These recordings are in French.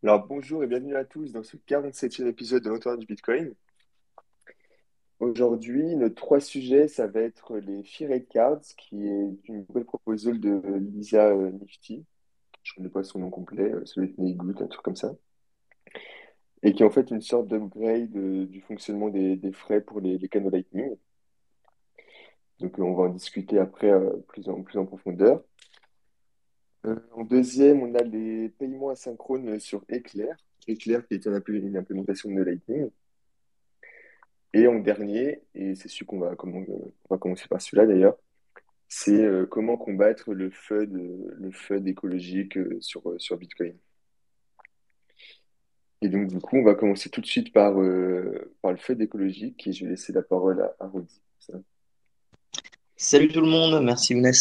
Alors bonjour et bienvenue à tous dans ce 47e épisode de l'Entonnoir du Bitcoin. Aujourd'hui, nos trois sujets, ça va être les Fee Rate Cards, qui est une nouvelle proposal de Lisa Nifty. Je ne connais pas son nom complet, ça doit être Neigood, un truc comme ça. Et qui est en fait une sorte d'upgrade du fonctionnement des frais pour les canaux Lightning. Donc on va en discuter après plus en profondeur. En deuxième, on a les paiements asynchrones sur Eclair. Eclair qui est une implémentation de Lightning. Et en dernier, et c'est celui on va commencer par celui-là d'ailleurs, c'est comment combattre le FUD écologique sur Bitcoin. Et donc du coup, on va commencer tout de suite par le FUD écologique et je vais laisser la parole à Rodi. Salut tout le monde, merci Younes.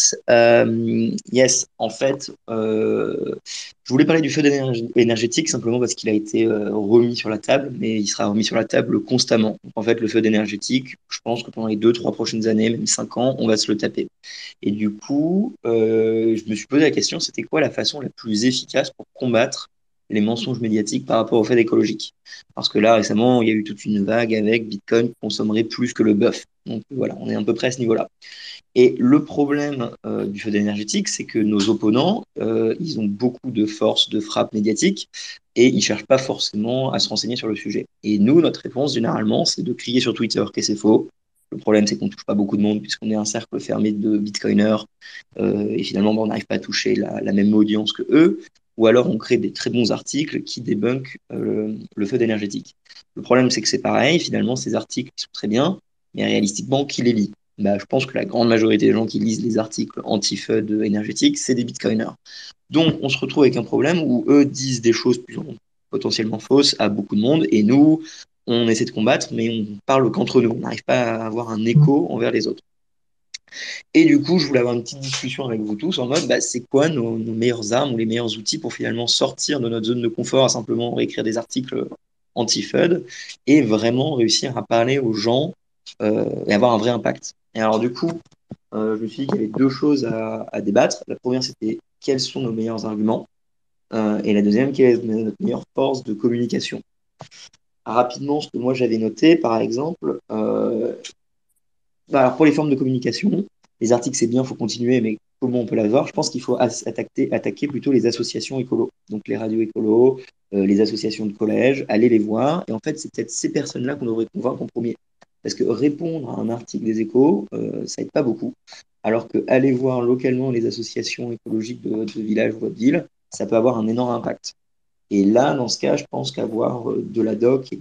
Yes, en fait, je voulais parler du feu énergétique simplement parce qu'il a été remis sur la table, mais il sera remis sur la table constamment. En fait, le feu énergétique, je pense que pendant les 2, 3 prochaines années, même 5 ans, on va se le taper. Et du coup, je me suis posé la question, c'était quoi la façon la plus efficace pour combattre les mensonges médiatiques par rapport au fait écologique? Parce que là, récemment, il y a eu toute une vague avec Bitcoin consommerait plus que le bœuf. Donc voilà, on est à peu près à ce niveau-là. Et le problème du feu énergétique, c'est que nos opponents, ils ont beaucoup de force de frappe médiatique et ils cherchent pas forcément à se renseigner sur le sujet. Et nous, notre réponse, généralement, c'est de crier sur Twitter que c'est faux. Le problème, c'est qu'on touche pas beaucoup de monde puisqu'on est un cercle fermé de bitcoiners et finalement, on n'arrive pas à toucher la même audience que eux. Ou alors, on crée des très bons articles qui débunkent le feu énergétique. Le problème, c'est que c'est pareil. Finalement, ces articles, ils sont très bien, mais réalistiquement, qui les lit? Bah, je pense que la grande majorité des gens qui lisent les articles anti-FUD énergétiques, c'est des bitcoiners. Donc, on se retrouve avec un problème où eux disent des choses potentiellement fausses à beaucoup de monde, et nous, on essaie de combattre, mais on parle qu'entre nous. On n'arrive pas à avoir un écho envers les autres. Et du coup, je voulais avoir une petite discussion avec vous tous en mode, bah, c'est quoi nos meilleures armes ou les meilleurs outils pour finalement sortir de notre zone de confort à simplement réécrire des articles anti-FUD et vraiment réussir à parler aux gens et avoir un vrai impact. Et alors, du coup, je me suis dit qu'il y avait deux choses à débattre. La première, c'était quels sont nos meilleurs arguments et la deuxième, quelle est notre meilleure force de communication. Rapidement, ce que moi j'avais noté, par exemple, bah, alors pour les formes de communication, les articles c'est bien, il faut continuer, mais comment on peut l'avoir? Je pense qu'il faut attaquer plutôt les associations écolos, donc les radios écolos, les associations de collèges, aller les voir. Et en fait, c'est peut-être ces personnes-là qu'on devrait convaincre en premier. Parce que répondre à un article des échos, ça aide pas beaucoup. Alors que aller voir localement les associations écologiques de votre village ou votre ville, ça peut avoir un énorme impact. Et là, dans ce cas, je pense qu'avoir de la doc et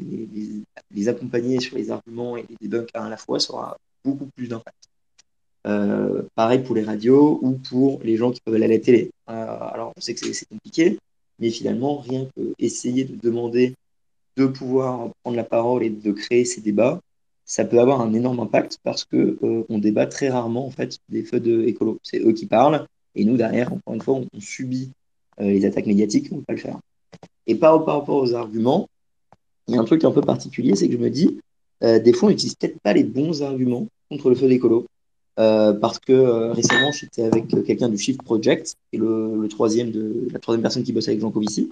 les accompagner sur les arguments et les debunks à la fois, ça aura beaucoup plus d'impact. Pareil pour les radios ou pour les gens qui peuvent aller à la télé. Alors, on sait que c'est compliqué, mais finalement, rien que essayer de demander de pouvoir prendre la parole et de créer ces débats, ça peut avoir un énorme impact parce que on débat très rarement en fait des feux de écolo. C'est eux qui parlent et nous derrière, encore une fois, on subit les attaques médiatiques, on ne peut pas le faire. Et par rapport aux arguments, il y a un truc un peu particulier, c'est que je me dis, des fois, on n'utilise peut-être pas les bons arguments contre le feu d'écolo. Parce que récemment, j'étais avec quelqu'un du Shift Project, et la troisième personne qui bosse avec Jean Covici.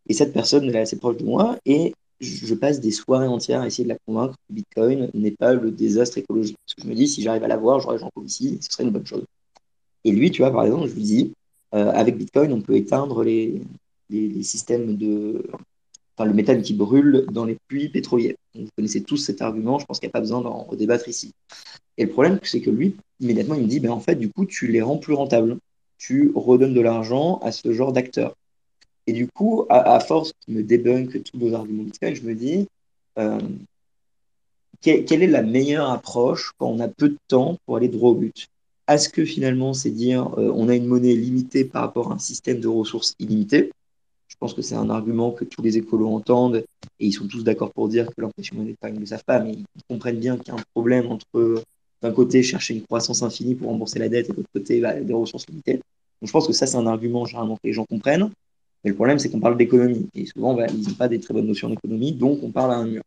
Et cette personne, elle est assez proche de moi, et je passe des soirées entières à essayer de la convaincre que Bitcoin n'est pas le désastre écologique. Parce que je me dis, si j'arrive à l'avoir, j'aurai Jean Covici, ce serait une bonne chose. Et lui, tu vois, par exemple, je lui dis, avec Bitcoin, on peut éteindre les systèmes enfin, le méthane qui brûle dans les puits pétroliers. Donc, vous connaissez tous cet argument, je pense qu'il n'y a pas besoin d'en redébattre ici. Et le problème, c'est que lui, immédiatement, il me dit, ben, en fait, du coup, tu les rends plus rentables. Tu redonnes de l'argent à ce genre d'acteurs. Et du coup, à force qu'il me débunk tous nos arguments Bitcoin, je me dis, euh, quelle est la meilleure approche quand on a peu de temps pour aller droit au but? Est-ce que finalement, c'est dire, on a une monnaie limitée par rapport à un système de ressources illimité? Je pense que c'est un argument que tous les écolos entendent et ils sont tous d'accord pour dire que l'impression monétaire, ils ne le savent pas, mais ils comprennent bien qu'il y a un problème entre, d'un côté, chercher une croissance infinie pour rembourser la dette et de l'autre côté, bah, des ressources limitées. Donc je pense que ça, c'est un argument généralement que les gens comprennent. Mais le problème, c'est qu'on parle d'économie. Et souvent, bah, ils n'ont pas des très bonnes notions d'économie, donc on parle à un mur.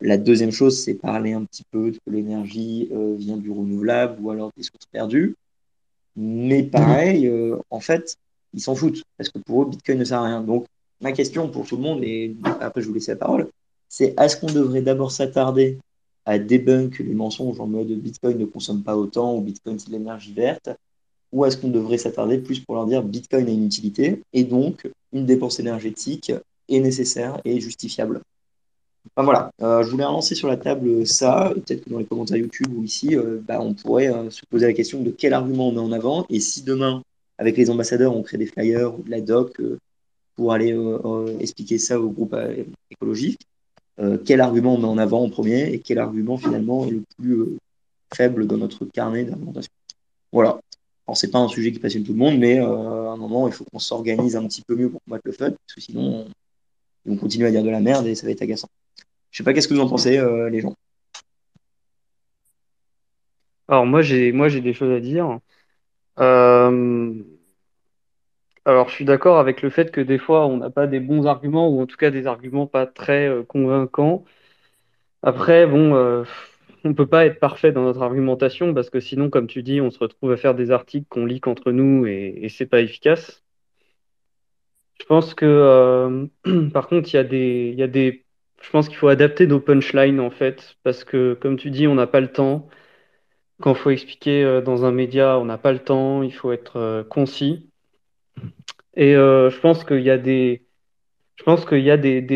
La deuxième chose, c'est parler un petit peu de que l'énergie vient du renouvelable ou alors des sources perdues. Mais pareil, en fait, ils s'en foutent parce que pour eux, Bitcoin ne sert à rien. Donc, ma question pour tout le monde, et après je vous laisse la parole, c'est est-ce qu'on devrait d'abord s'attarder à débunk les mensonges en mode Bitcoin ne consomme pas autant ou Bitcoin c'est de l'énergie verte, ou est-ce qu'on devrait s'attarder plus pour leur dire Bitcoin a une utilité et donc une dépense énergétique est nécessaire et justifiable? Enfin, voilà, je voulais lancer sur la table ça, et peut-être que dans les commentaires YouTube ou ici, on pourrait se poser la question de quel argument on met en avant, et si demain, avec les ambassadeurs, on crée des flyers ou de la doc pour aller expliquer ça au groupe écologique, quel argument on met en avant en premier et quel argument finalement est le plus faible dans notre carnet d'argumentation. Voilà. Alors, c'est pas un sujet qui passionne tout le monde, mais à un moment, il faut qu'on s'organise un petit peu mieux pour combattre le FUD, parce que sinon, ils vont continuer à dire de la merde et ça va être agaçant. Je sais pas, qu'est-ce que vous en pensez, les gens? Alors moi j'ai des choses à dire. Euh, alors je suis d'accord avec le fait que des fois on n'a pas des bons arguments ou en tout cas des arguments pas très convaincants. Après bon, on peut pas être parfait dans notre argumentation parce que sinon comme tu dis on se retrouve à faire des articles qu'on lit qu'entre nous et c'est pas efficace. Je pense que par contre il y a des je pense qu'il faut adapter nos punchlines en fait parce que comme tu dis on n'a pas le temps. Quand il faut expliquer dans un média, on n'a pas le temps, il faut être concis. Et je pense qu'il y a des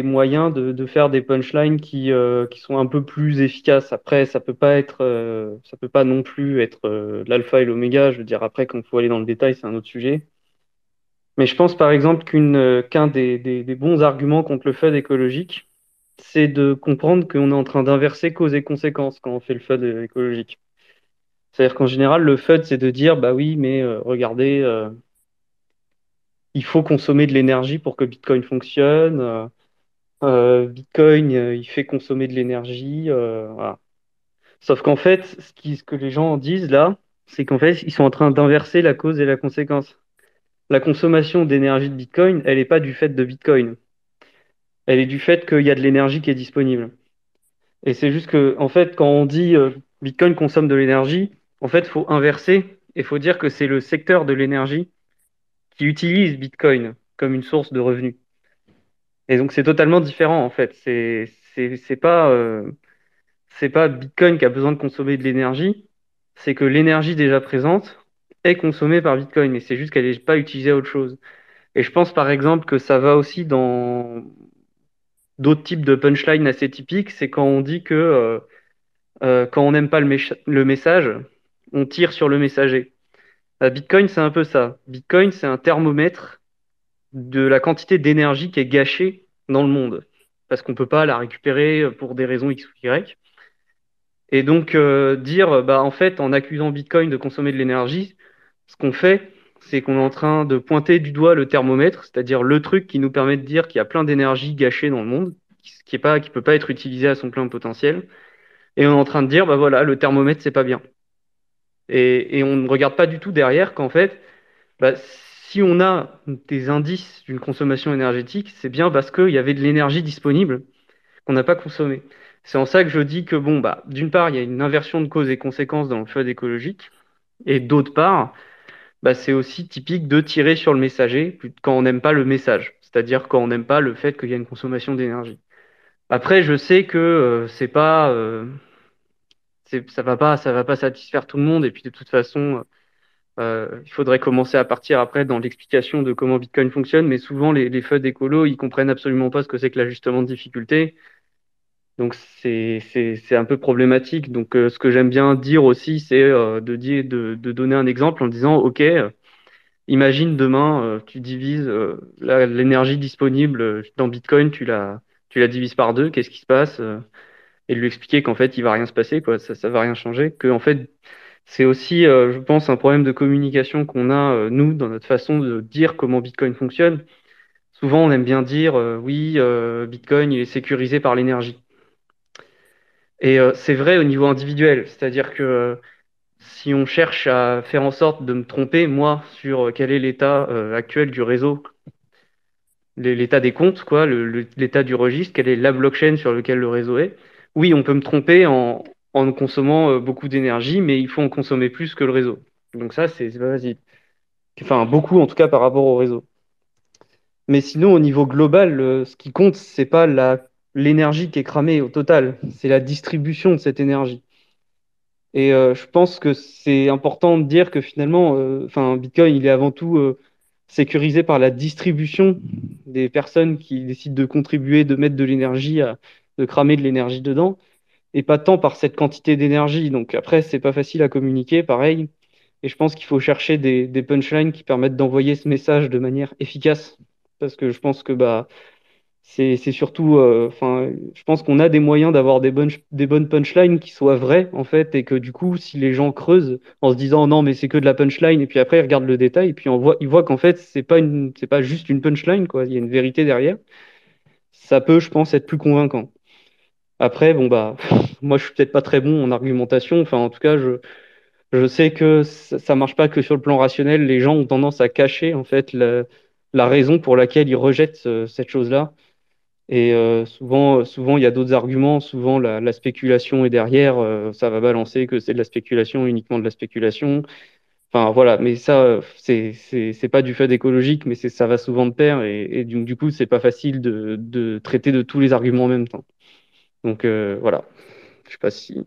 moyens de faire des punchlines qui sont un peu plus efficaces. Après, ça peut pas non plus être l'alpha et l'oméga. Je veux dire, après, quand il faut aller dans le détail, c'est un autre sujet. Mais je pense par exemple qu'un des bons arguments contre le FUD écologique, c'est de comprendre qu'on est en train d'inverser cause et conséquence quand on fait le FUD écologique. C'est-à-dire qu'en général, le FUD, c'est de dire, bah oui, mais regardez, il faut consommer de l'énergie pour que Bitcoin fonctionne. Bitcoin, il fait consommer de l'énergie. Voilà. Sauf qu'en fait, ce que les gens disent là, c'est qu'en fait, ils sont en train d'inverser la cause et la conséquence. La consommation d'énergie de Bitcoin, elle n'est pas du fait de Bitcoin. Elle est du fait qu'il y a de l'énergie qui est disponible. Et c'est juste que, en fait, quand on dit Bitcoin consomme de l'énergie, en fait, il faut inverser et il faut dire que c'est le secteur de l'énergie qui utilise Bitcoin comme une source de revenus. Et donc, c'est totalement différent, en fait. C'est pas Bitcoin qui a besoin de consommer de l'énergie, c'est que l'énergie déjà présente est consommée par Bitcoin, mais c'est juste qu'elle n'est pas utilisée à autre chose. Et je pense, par exemple, que ça va aussi dans d'autres types de punchlines assez typiques, c'est quand on dit que quand on n'aime pas le message, on tire sur le messager. Bitcoin, c'est un peu ça. Bitcoin, c'est un thermomètre de la quantité d'énergie qui est gâchée dans le monde. Parce qu'on ne peut pas la récupérer pour des raisons X ou Y. Et donc, dire, bah, en fait, en accusant Bitcoin de consommer de l'énergie, ce qu'on fait, c'est qu'on est en train de pointer du doigt le thermomètre, c'est-à-dire le truc qui nous permet de dire qu'il y a plein d'énergie gâchée dans le monde, qui peut pas être utilisée à son plein potentiel. Et on est en train de dire, bah voilà, le thermomètre, c'est pas bien. Et on ne regarde pas du tout derrière qu'en fait, bah, si on a des indices d'une consommation énergétique, c'est bien parce qu'il y avait de l'énergie disponible qu'on n'a pas consommée. C'est en ça que je dis que, bon, bah, d'une part, il y a une inversion de causes et conséquences dans le FUD écologique, et d'autre part, bah, c'est aussi typique de tirer sur le messager quand on n'aime pas le message, c'est-à-dire quand on n'aime pas le fait qu'il y a une consommation d'énergie. Après, je sais que c'est pas, ça va pas satisfaire tout le monde, et puis de toute façon, il faudrait commencer à partir après dans l'explication de comment Bitcoin fonctionne, mais souvent les FUD écolos, ils comprennent absolument pas ce que c'est que l'ajustement de difficulté. Donc c'est un peu problématique. Donc ce que j'aime bien dire aussi, c'est de donner un exemple en disant, OK, imagine demain, tu divises l'énergie disponible dans Bitcoin, tu la divises par deux, qu'est-ce qui se passe? Et de lui expliquer qu'en fait, il va rien se passer, quoi, ça va rien changer, que en fait, c'est aussi, je pense, un problème de communication qu'on a, nous, dans notre façon de dire comment Bitcoin fonctionne. Souvent, on aime bien dire, oui, Bitcoin, il est sécurisé par l'énergie. Et c'est vrai au niveau individuel, c'est-à-dire que si on cherche à faire en sorte de me tromper, moi, sur quel est l'état actuel du réseau, l'état des comptes, quoi, l'état du registre, quelle est la blockchain sur lequel le réseau est, oui, on peut me tromper en consommant beaucoup d'énergie, mais il faut en consommer plus que le réseau. Donc ça, c'est pas facile. Enfin, beaucoup en tout cas par rapport au réseau. Mais sinon, au niveau global, ce qui compte, c'est pas l'énergie qui est cramée au total, c'est la distribution de cette énergie. Et je pense que c'est important de dire que finalement, enfin, Bitcoin, il est avant tout sécurisé par la distribution des personnes qui décident de contribuer, de mettre de l'énergie, de cramer de l'énergie dedans, et pas tant par cette quantité d'énergie. Donc après, c'est pas facile à communiquer, pareil. Et je pense qu'il faut chercher des punchlines qui permettent d'envoyer ce message de manière efficace. Parce que je pense que bah, c'est surtout, enfin, je pense qu'on a des moyens d'avoir des bonnes punchlines qui soient vraies, en fait, et que du coup, si les gens creusent en se disant non, mais c'est que de la punchline, et puis après, ils regardent le détail, et puis ils voient qu'en fait, c'est pas juste une punchline, quoi. Il y a une vérité derrière. Ça peut, je pense, être plus convaincant. Après, bon, bah, moi, je suis peut-être pas très bon en argumentation. Enfin, en tout cas, je sais que ça marche pas que sur le plan rationnel. Les gens ont tendance à cacher, en fait, la raison pour laquelle ils rejettent cette chose-là. Et souvent, il y a d'autres arguments. Souvent, la spéculation est derrière. Ça va balancer que c'est de la spéculation, uniquement de la spéculation. Enfin, voilà. Mais ça, c'est pas du fait écologique, mais ça va souvent de pair. Et du coup, c'est pas facile de traiter de tous les arguments en même temps. Donc, voilà. Je sais pas si.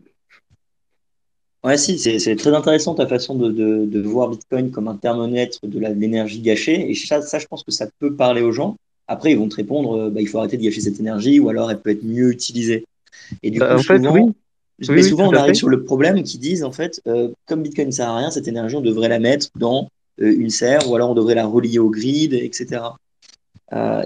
Ouais, si, c'est très intéressant ta façon de voir Bitcoin comme un thermomètre de l'énergie gâchée. Et ça, je pense que ça peut parler aux gens. Après, ils vont te répondre, bah, il faut arrêter de gâcher cette énergie ou alors elle peut être mieux utilisée. Et du Bah, coup, en fait, souvent, oui. Oui, mais oui, souvent, tout on à arrive fait. sur le problème qui disent, en fait, comme Bitcoin ne sert à rien, cette énergie, on devrait la mettre dans une serre ou alors on devrait la relier au grid, etc.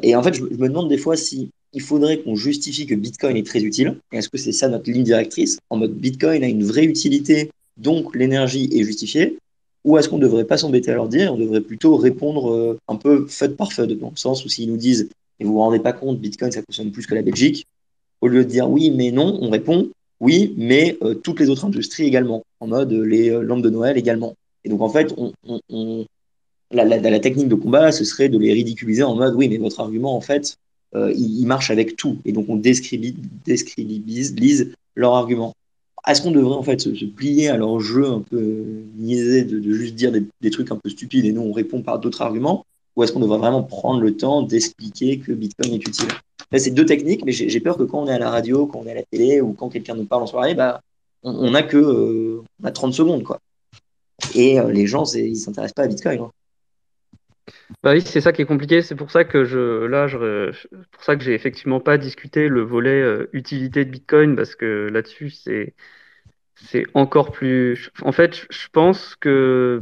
Et en fait, je me demande des fois si il faudrait qu'on justifie que Bitcoin est très utile. Et est-ce que c'est ça notre ligne directrice? En mode Bitcoin a une vraie utilité, donc l'énergie est justifiée. Ou est-ce qu'on ne devrait pas s'embêter à leur dire, on devrait plutôt répondre un peu FUD par FUD, dans le sens où s'ils nous disent, et vous vous rendez pas compte, Bitcoin, ça consomme plus que la Belgique, au lieu de dire oui, mais non, on répond oui, mais toutes les autres industries également, en mode les lampes de Noël également. Et donc en fait, la technique de combat, ce serait de les ridiculiser en mode oui, mais votre argument, en fait, il marche avec tout. Et donc on describilise leur argument. Est-ce qu'on devrait en fait se plier à leur jeu un peu niaisé de juste dire des trucs un peu stupides et nous on répond par d'autres arguments? Ou est-ce qu'on devrait vraiment prendre le temps d'expliquer que Bitcoin est utile? Là, c'est deux techniques, mais j'ai peur que quand on est à la radio, quand on est à la télé ou quand quelqu'un nous parle en soirée, bah, on a 30 secondes, quoi. Et les gens, ils s'intéressent pas à Bitcoin, hein. Bah oui, c'est ça qui est compliqué. C'est pour ça que c'est pour ça que j'ai effectivement pas discuté le volet utilité de Bitcoin parce que là-dessus, c'est encore plus. En fait, je pense que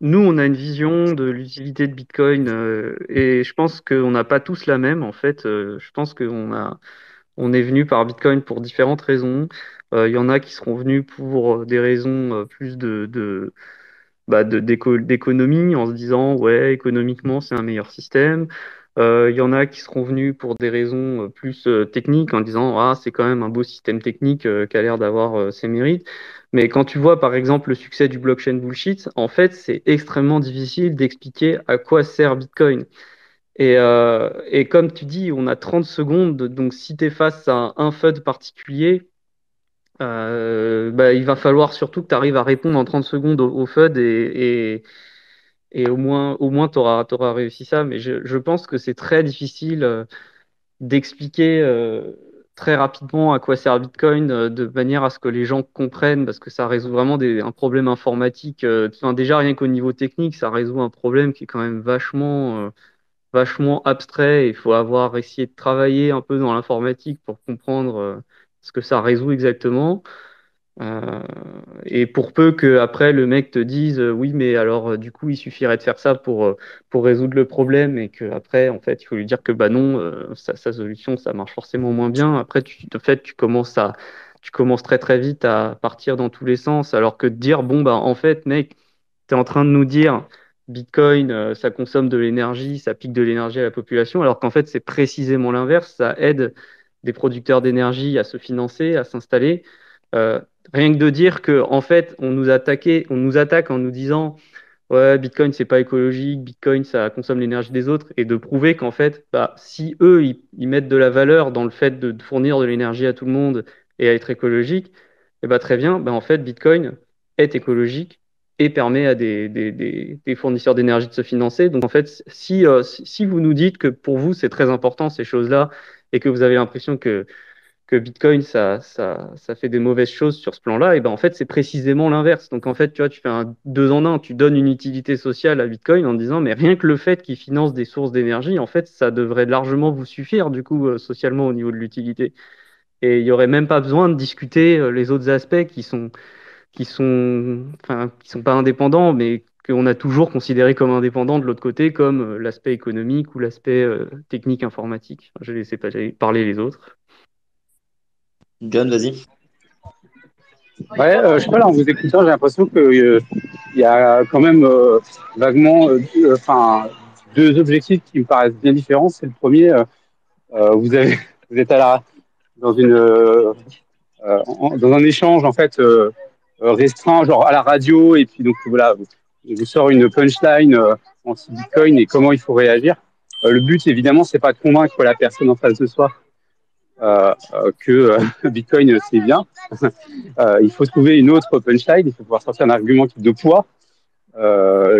nous, on a une vision de l'utilité de Bitcoin et je pense qu'on n'a pas tous la même. En fait, je pense on est venu par Bitcoin pour différentes raisons. Il y en a qui seront venus pour des raisons plus d'économie en se disant, ouais, économiquement, c'est un meilleur système. Il y en a qui seront venus pour des raisons plus techniques en disant, ah, c'est quand même un beau système technique qui a l'air d'avoir ses mérites. Mais quand tu vois, par exemple, le succès du blockchain bullshit, en fait, c'est extrêmement difficile d'expliquer à quoi sert Bitcoin. Et comme tu dis, on a 30 secondes, donc si tu es face à un FUD particulier, bah, il va falloir surtout que tu arrives à répondre en 30 secondes au FUD et au moins tu auras réussi ça. Mais je pense que c'est très difficile d'expliquer très rapidement à quoi sert Bitcoin de manière à ce que les gens comprennent parce que ça résout vraiment un problème informatique. Enfin, déjà, rien qu'au niveau technique, ça résout un problème qui est quand même vachement abstrait. Il faut avoir essayé de travailler un peu dans l'informatique pour comprendre ce que ça résout exactement. Euh, et pour peu que après le mec te dise oui, mais alors du coup il suffirait de faire ça pour résoudre le problème et que après en fait il faut lui dire que bah non, sa solution ça marche forcément moins bien. Après en fait tu commences très très vite à partir dans tous les sens alors que de dire bon bah en fait mec tu es en train de nous dire Bitcoin ça consomme de l'énergie, ça pique de l'énergie à la population alors qu'en fait c'est précisément l'inverse, ça aide des producteurs d'énergie à se financer, à s'installer. Euh, Rien que de dire que en fait on nous attaque en nous disant ouais Bitcoin c'est pas écologique, Bitcoin ça consomme l'énergie des autres et de prouver qu'en fait bah, si eux ils mettent de la valeur dans le fait de fournir de l'énergie à tout le monde et à être écologique, et bah très bien bah en fait Bitcoin est écologique et permet à des fournisseurs d'énergie de se financer. Donc en fait, si vous nous dites que pour vous, c'est très important ces choses-là et que vous avez l'impression que Bitcoin, ça fait des mauvaises choses sur ce plan-là, et ben en fait, c'est précisément l'inverse. Donc en fait, tu vois, tu fais un deux en un, tu donnes une utilité sociale à Bitcoin en disant, mais rien que le fait qu'il finance des sources d'énergie, en fait, ça devrait largement vous suffire, du coup, socialement au niveau de l'utilité. Et il n'y aurait même pas besoin de discuter les autres aspects qui sont pas indépendants, mais qu'on a toujours considéré comme indépendants de l'autre côté, comme l'aspect économique ou l'aspect technique informatique. Je ne laissais pas parler les autres. John, vas-y. Ouais, je sais pas, là, en vous écoutant, j'ai l'impression que il y a quand même vaguement enfin, deux objectifs qui me paraissent bien différents. C'est le premier, vous avez, vous êtes dans dans un échange en fait restreint, genre à la radio, et puis donc voilà, vous sort une punchline anti-Bitcoin et comment il faut réagir. Le but, évidemment, c'est pas de convaincre la personne en face de soi que Bitcoin c'est bien. Il faut trouver une autre punchline, il faut pouvoir sortir un argument de poids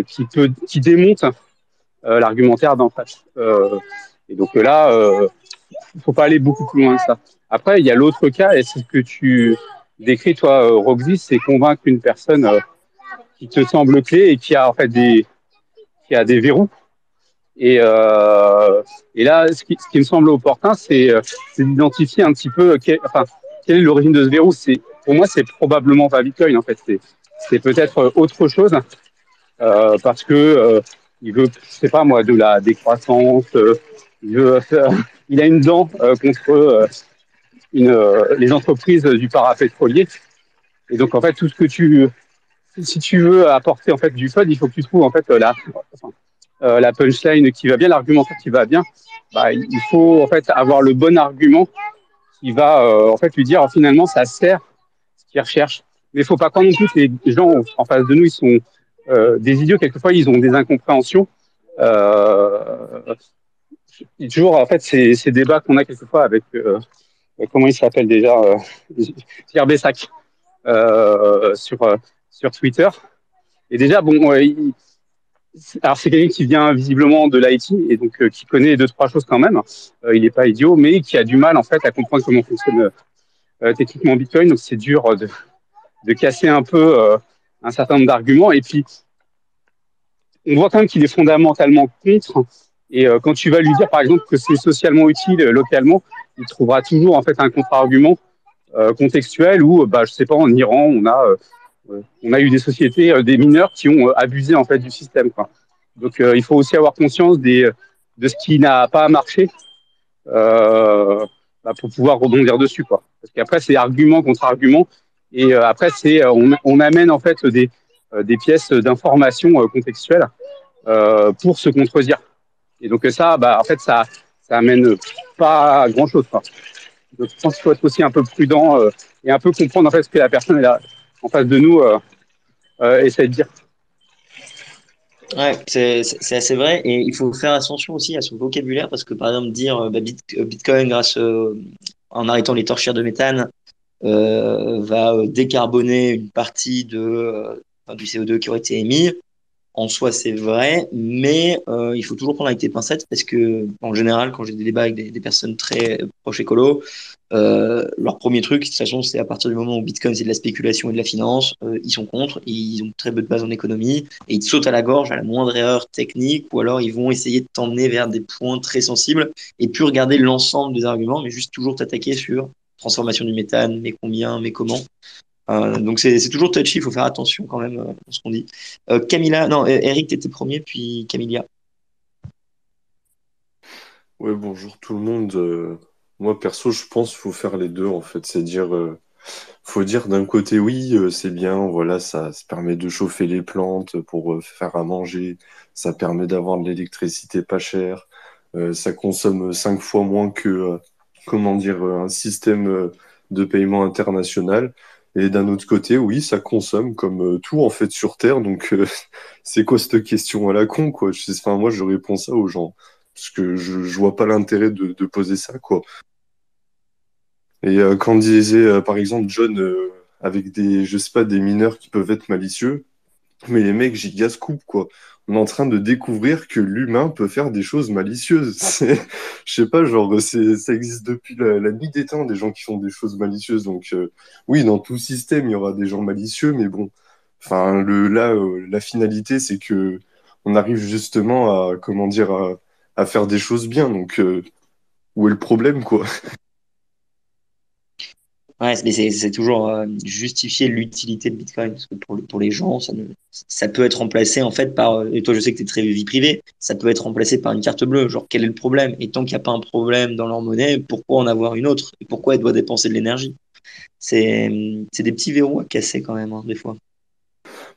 qui démonte l'argumentaire d'en face. Et donc là, il faut pas aller beaucoup plus loin que ça. Après, il y a l'autre cas, et c'est ce que tu décris toi, Roxy, c'est convaincre une personne qui te semble clé et qui a en fait qui a des verrous. Et là, ce qui me semble opportun, c'est d'identifier un petit peu quelle est l'origine de ce verrou. Pour moi, c'est probablement pas Bitcoin en fait. C'est peut-être autre chose parce que il veut, je sais pas moi, de la décroissance. Il veut, il a une dent contre les entreprises du parapétrolier. Et donc en fait, tout ce que si tu veux apporter en fait du fun, il faut que tu trouves en fait la punchline qui va bien, l'argumentaire qui va bien. Bah, il faut en fait avoir le bon argument qui va en fait lui dire finalement ça sert ce qu'il recherche. Mais il faut pas croire non plus que les gens en face de nous ils sont des idiots. Quelquefois ils ont des incompréhensions. Et toujours en fait ces débats qu'on a quelquefois avec comment il s'appelle déjà Pierre Bessac sur Twitter. Et déjà bon alors c'est quelqu'un qui vient visiblement de l'IT et donc qui connaît deux trois choses quand même. Il n'est pas idiot, mais qui a du mal en fait à comprendre comment fonctionne techniquement Bitcoin. Donc c'est dur de casser un peu un certain nombre d'arguments. Et puis on voit quand même qu'il est fondamentalement contre. Et quand tu vas lui dire par exemple que c'est socialement utile localement, il trouvera toujours en fait un contre-argument contextuel où bah je sais pas, en Iran on a eu des sociétés, des mineurs qui ont abusé en fait du système, quoi. Donc il faut aussi avoir conscience de ce qui n'a pas marché bah, pour pouvoir rebondir dessus, quoi. Parce qu'après c'est argument contre argument et après on amène en fait des pièces d'information contextuelles pour se contredire. Et donc ça, bah en fait ça amène pas à grand chose, quoi. Donc je pense qu'il faut être aussi un peu prudent et un peu comprendre en fait ce que la personne est là en face de nous essaie de dire. Ouais, c'est assez vrai et il faut faire attention aussi à son vocabulaire parce que par exemple dire Bitcoin grâce en arrêtant les torchères de méthane va décarboner une partie du CO2 qui aurait été émis. En soi, c'est vrai, mais il faut toujours prendre avec des pincettes parce que, en général, quand j'ai des débats avec des personnes très proches écolo, leur premier truc, de toute façon, c'est à partir du moment où Bitcoin, c'est de la spéculation et de la finance, ils sont contre, ils ont très peu de base en économie et ils te sautent à la gorge à la moindre erreur technique ou alors ils vont essayer de t'emmener vers des points très sensibles et puis regarder l'ensemble des arguments, mais juste toujours t'attaquer sur transformation du méthane, mais combien, mais comment. Donc c'est toujours touchy, il faut faire attention quand même à ce qu'on dit. Camilla, non, Eric, t'étais premier, puis Camilla. Ouais, bonjour tout le monde. Moi, perso, je pense qu'il faut faire les deux, en fait. C'est dire, faut dire d'un côté, oui, c'est bien, voilà, ça permet de chauffer les plantes pour faire à manger, ça permet d'avoir de l'électricité pas chère, ça consomme 5 fois moins que, comment dire, un système de paiement international. Et d'un autre côté, oui, ça consomme comme tout, en fait, sur Terre. Donc, c'est quoi cette question à la con, quoi? Enfin, moi, je réponds ça aux gens. Parce que je vois pas l'intérêt de poser ça, quoi. Et quand disait, par exemple, John, avec je sais pas, des mineurs qui peuvent être malicieux, Mais les mecs, giga scoop, quoi. On est en train de découvrir que l'humain peut faire des choses malicieuses. Je sais pas, genre, ça existe depuis la nuit des temps, des gens qui font des choses malicieuses. Donc, oui, dans tout système, il y aura des gens malicieux, mais bon. Enfin, la finalité, c'est que on arrive justement à, comment dire, à faire des choses bien. Donc, où est le problème, quoi? Ouais, mais c'est toujours justifier l'utilité de Bitcoin. Parce que pour les gens, ça peut être remplacé en fait par. Et toi, je sais que tu es très vie privée, ça peut être remplacé par une carte bleue. Genre, quel est le problème? Et tant qu'il n'y a pas un problème dans leur monnaie, pourquoi en avoir une autre? Et pourquoi elle doit dépenser de l'énergie? C'est des petits verrous à casser quand même, hein, des fois.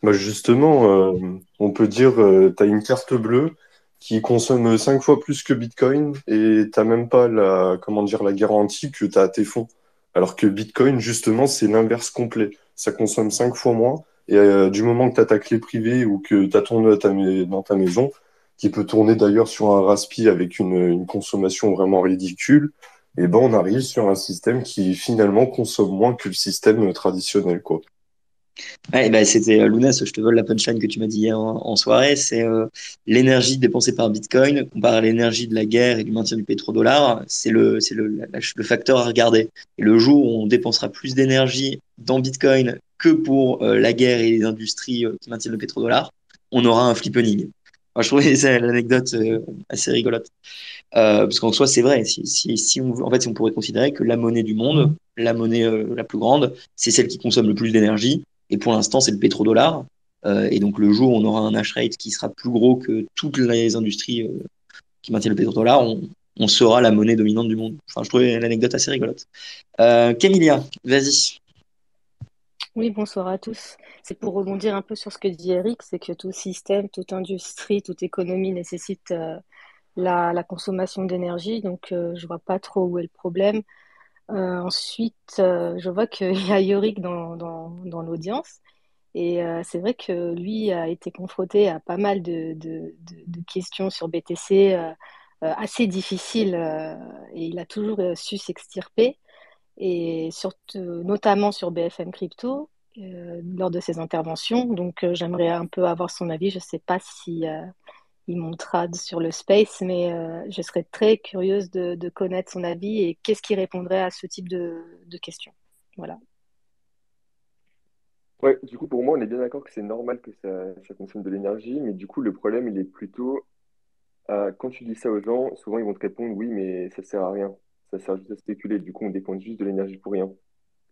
Bah justement, on peut dire, tu as une carte bleue qui consomme 5 fois plus que Bitcoin et t'as même pas la, comment dire, la garantie que tu as tes fonds. Alors que Bitcoin, justement, c'est l'inverse complet. Ça consomme 5 fois moins et du moment que tu as ta clé privée ou que tu as ton nœud dans ta maison, qui peut tourner d'ailleurs sur un raspi avec une consommation vraiment ridicule, et ben on arrive sur un système qui finalement consomme moins que le système traditionnel, quoi. Ouais, bah, c'était Lounès, je te vole la punchline que tu m'as dit hier en soirée. C'est l'énergie dépensée par Bitcoin comparé à l'énergie de la guerre et du maintien du pétrodollar. C'est le facteur à regarder. Et le jour où on dépensera plus d'énergie dans Bitcoin que pour la guerre et les industries qui maintiennent le pétrodollar, on aura un flippening. Moi, je trouvais ça l'anecdote assez rigolote. Parce qu'en soi, c'est vrai. Si on, en fait, si on pourrait considérer que la monnaie du monde, la monnaie la plus grande, c'est celle qui consomme le plus d'énergie. Et pour l'instant, c'est le pétrodollar. Et donc, le jour où on aura un hash rate qui sera plus gros que toutes les industries qui maintiennent le pétrodollar, on sera la monnaie dominante du monde. Enfin, je trouvais l'anecdote assez rigolote. Camilia, vas-y. Oui, bonsoir à tous. C'est pour rebondir un peu sur ce que dit Eric, c'est que tout système, toute industrie, toute économie nécessite la consommation d'énergie, donc je vois pas trop où est le problème. Ensuite, je vois qu'il y a Yorick dans l'audience, et c'est vrai que lui a été confronté à pas mal de questions sur BTC assez difficiles, et il a toujours su s'extirper et surtout, notamment sur BFM Crypto, lors de ses interventions. Donc, j'aimerais un peu avoir son avis. Je ne sais pas si il montera sur le space, mais je serais très curieuse de connaître son avis et qu'est-ce qu'il répondrait à ce type de questions. Voilà. Ouais, du coup, pour moi, on est bien d'accord que c'est normal que ça consomme de l'énergie, mais du coup, le problème, il est plutôt, quand tu dis ça aux gens, souvent, ils vont te répondre, oui, mais ça sert à rien. Ça sert juste à spéculer. Du coup, on dépense juste de l'énergie pour rien.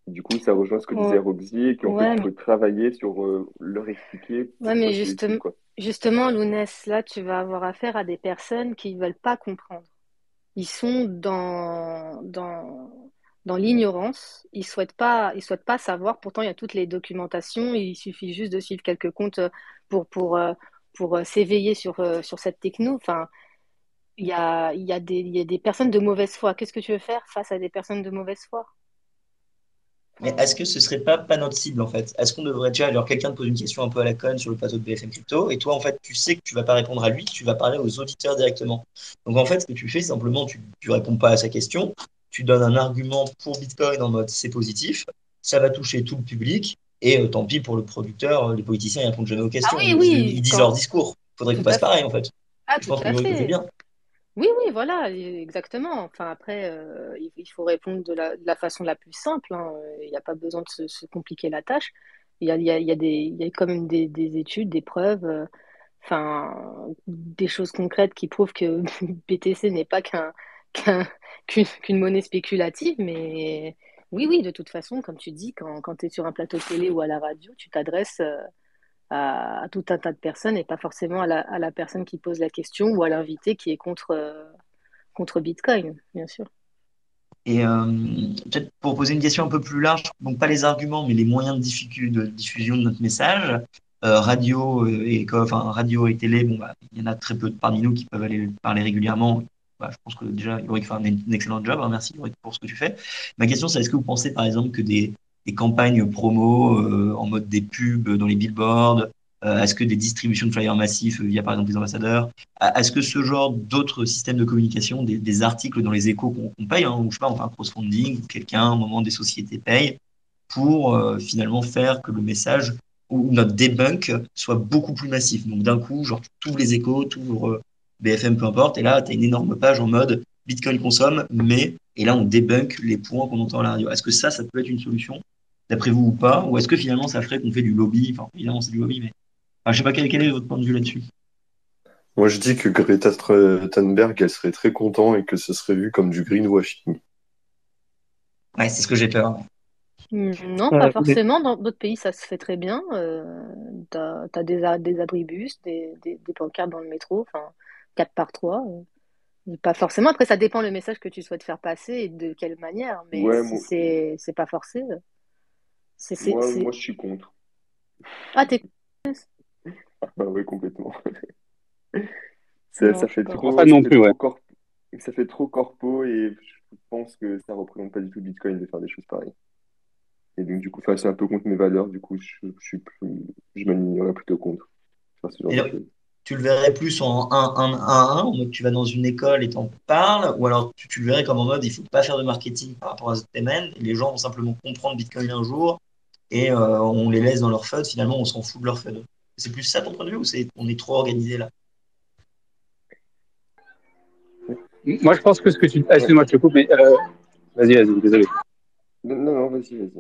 Du coup, ça rejoint ce que disait Ouais, Roxy, et qu'en fait, ouais, il faut travailler sur leur expliquer ouais, pourquoi mais c'est utile, quoi. justement, Lounès, là, tu vas avoir affaire à des personnes qui ne veulent pas comprendre. Ils sont dans l'ignorance. Ils souhaitent pas savoir. Pourtant, il y a toutes les documentations. Il suffit juste de suivre quelques comptes pour, pour, euh, pour s'éveiller sur cette techno. Enfin, il y a des personnes de mauvaise foi. Qu'est-ce que tu veux faire face à des personnes de mauvaise foi? Mais est-ce Enfin, que ce serait pas notre cible en fait? Est-ce qu'on devrait, tu vois, alors quelqu'un te pose une question un peu à la conne sur le plateau de BFM Crypto et toi en fait tu sais que tu vas pas répondre à lui, tu vas parler aux auditeurs directement. Donc en fait ce que tu fais simplement tu réponds pas à sa question, tu donnes un argument pour Bitcoin en mode c'est positif, ça va toucher tout le public et tant pis pour le producteur, les politiciens ils répondent jamais aux ah questions, oui, ils oui, disent leur discours. Faudrait qu'on tout fasse à fait. pareil en fait. Ah, Je tout pense que à Yorick le fait fait. bien. Oui, oui, voilà, exactement. Enfin, après, il faut répondre de la façon la plus simple, hein. Il n'y a pas besoin de se compliquer la tâche. Il y a quand même des études, des preuves, enfin, des choses concrètes qui prouvent que BTC n'est pas qu'un- qu'une monnaie spéculative. Mais oui, oui, de toute façon, comme tu dis, quand tu es sur un plateau de télé ou à la radio, tu t'adresses à tout un tas de personnes et pas forcément à la personne qui pose la question ou à l'invité qui est contre Bitcoin, bien sûr. Et peut-être pour poser une question un peu plus large, donc pas les arguments, mais les moyens de diffusion de notre message, radio enfin, radio et télé, bon, bah, il y en a très peu parmi nous qui peuvent aller parler régulièrement. Bah, je pense que déjà, Yorick fait un excellent job. Hein, merci Yorick pour ce que tu fais. Ma question, c'est est-ce que vous pensez par exemple que des campagnes promo en mode des pubs dans les billboards, est-ce que des distributions de flyers massifs via par exemple les ambassadeurs, est-ce que ce genre d'autres systèmes de communication, des articles dans les échos qu'on paye, hein, ou je sais pas, on fait un crowdfunding, ou quelqu'un, au moment des sociétés paye, pour finalement faire que le message où notre debunk soit beaucoup plus massif. Donc d'un coup, genre tu ouvres les échos, tu ouvres BFM, peu importe, et là, tu as une énorme page en mode Bitcoin consomme, mais, et là, on débunk les points qu'on entend à la radio. Est-ce que ça peut être une solution, d'après vous ou pas? Ou est-ce que finalement, ça ferait qu'on fait du lobby? Enfin, évidemment, c'est du lobby, mais enfin, je sais pas quel est votre point de vue là-dessus. Moi, je dis que Greta Thunberg, elle serait très content et que ce serait vu comme du greenwashing. Ouais, c'est ce que j'ai peur. Non, pas Ouais, mais- forcément. Dans d'autres pays, ça se fait très bien. T'as des abribus, des pancartes dans le métro, enfin, 4 par 3. Pas forcément. Après, ça dépend le message que tu souhaites faire passer et de quelle manière. Mais Ouais, si c'est pas forcé, moi, je suis contre. Ah, t'es... Ah bah ouais, complètement. Non, Ça je suis fait pas. Je crois pas non plus, ouais. ça fait trop corpo et je pense que ça représente pas du tout le Bitcoin de faire des choses pareilles. Et donc, du coup, enfin, c'est un peu contre mes valeurs. Du coup, je m'alignerais plutôt contre faire ce genre Et de là, choses. tu le verrais plus en 1-1-1, en mode tu vas dans une école et t'en parles, ou alors tu le verrais comme en mode il faut pas faire de marketing par rapport à ce domaine, et les gens vont simplement comprendre Bitcoin un jour, et on les laisse dans leur FUD, finalement on s'en fout de leur FUD. C'est plus ça ton point de vue, ou on est trop organisé là? Moi, je pense que ce que tu... Ah, Ouais. excuse-moi, je te coupe, mais vas-y, désolé. Non, vas-y.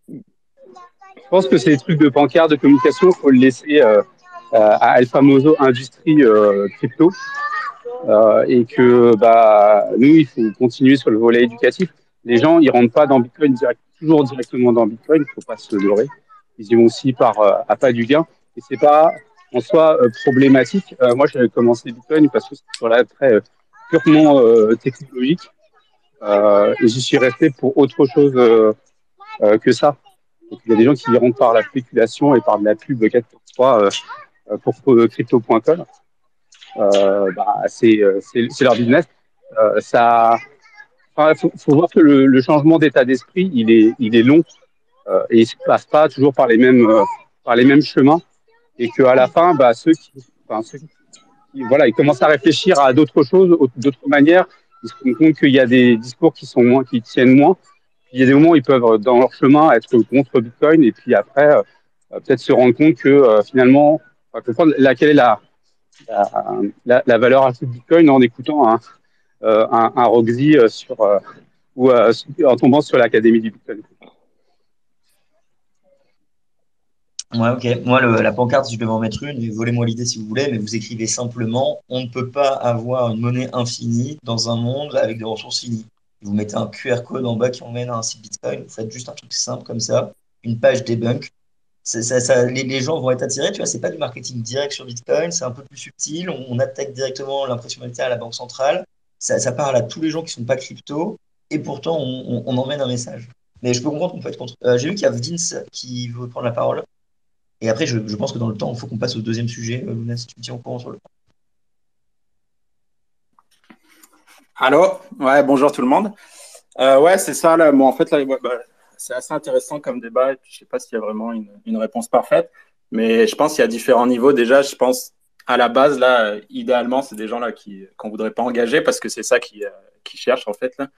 Je pense que c'est des trucs de pancarte, de communication, il faut le laisser à Alphamoso Industrie Crypto. Et que nous, il faut continuer sur le volet éducatif. Les gens, ils rentrent pas dans Bitcoin toujours directement dans Bitcoin, il faut pas se leurrer. Ils y vont aussi par appât du gain. Et c'est pas en soi problématique. Moi, j'avais commencé Bitcoin parce que c'était sur l'attrait purement technologique. Et j'y suis resté pour autre chose que ça. Donc, il y a des gens qui y rentrent par la spéculation et par de la pub 4 pour crypto.com. C'est leur business. Ça, enfin, faut voir que le changement d'état d'esprit, il est long et il se passe pas toujours par les mêmes chemins et que à la fin, ceux qui, voilà, ils commencent à réfléchir à d'autres choses, d'autres manières. Ils se rendent compte qu'il y a des discours qui tiennent moins. Puis il y a des moments où ils peuvent dans leur chemin être contre Bitcoin et puis après peut-être se rendre compte que finalement, comprendre laquelle est la valeur ajoutée de Bitcoin en écoutant un Roxy ou en tombant sur l'Académie du Bitcoin. Ouais, ok. Moi, la pancarte, si je devais en mettre une, et volez-moi l'idée si vous voulez, mais vous écrivez simplement, on ne peut pas avoir une monnaie infinie dans un monde avec des ressources finies. Vous mettez un QR code en bas qui emmène à un site Bitcoin, vous faites juste un truc simple comme ça, une page debunk. Les gens vont être attirés, tu vois, c'est pas du marketing direct sur Bitcoin, c'est un peu plus subtil, on attaque directement l'impression monétaire à la banque centrale, ça parle à tous les gens qui sont pas crypto, et pourtant on emmène un message. Mais je peux comprendre qu'on peut être contre. J'ai vu qu'il y a Vince qui veut prendre la parole. Et après, je pense que dans le temps, il faut qu'on passe au deuxième sujet. Luna, si tu me tiens au courant sur le. Allô? Ouais, bonjour tout le monde. Ouais, c'est ça, là. Bon, en fait, là, ouais, c'est assez intéressant comme débat. Et puis, je sais pas s'il y a vraiment une réponse parfaite. Mais je pense qu'il y a différents niveaux. Déjà, je pense, à la base, là, idéalement, c'est des gens là qu'on voudrait pas engager parce que c'est ça qui cherchent, en fait, là.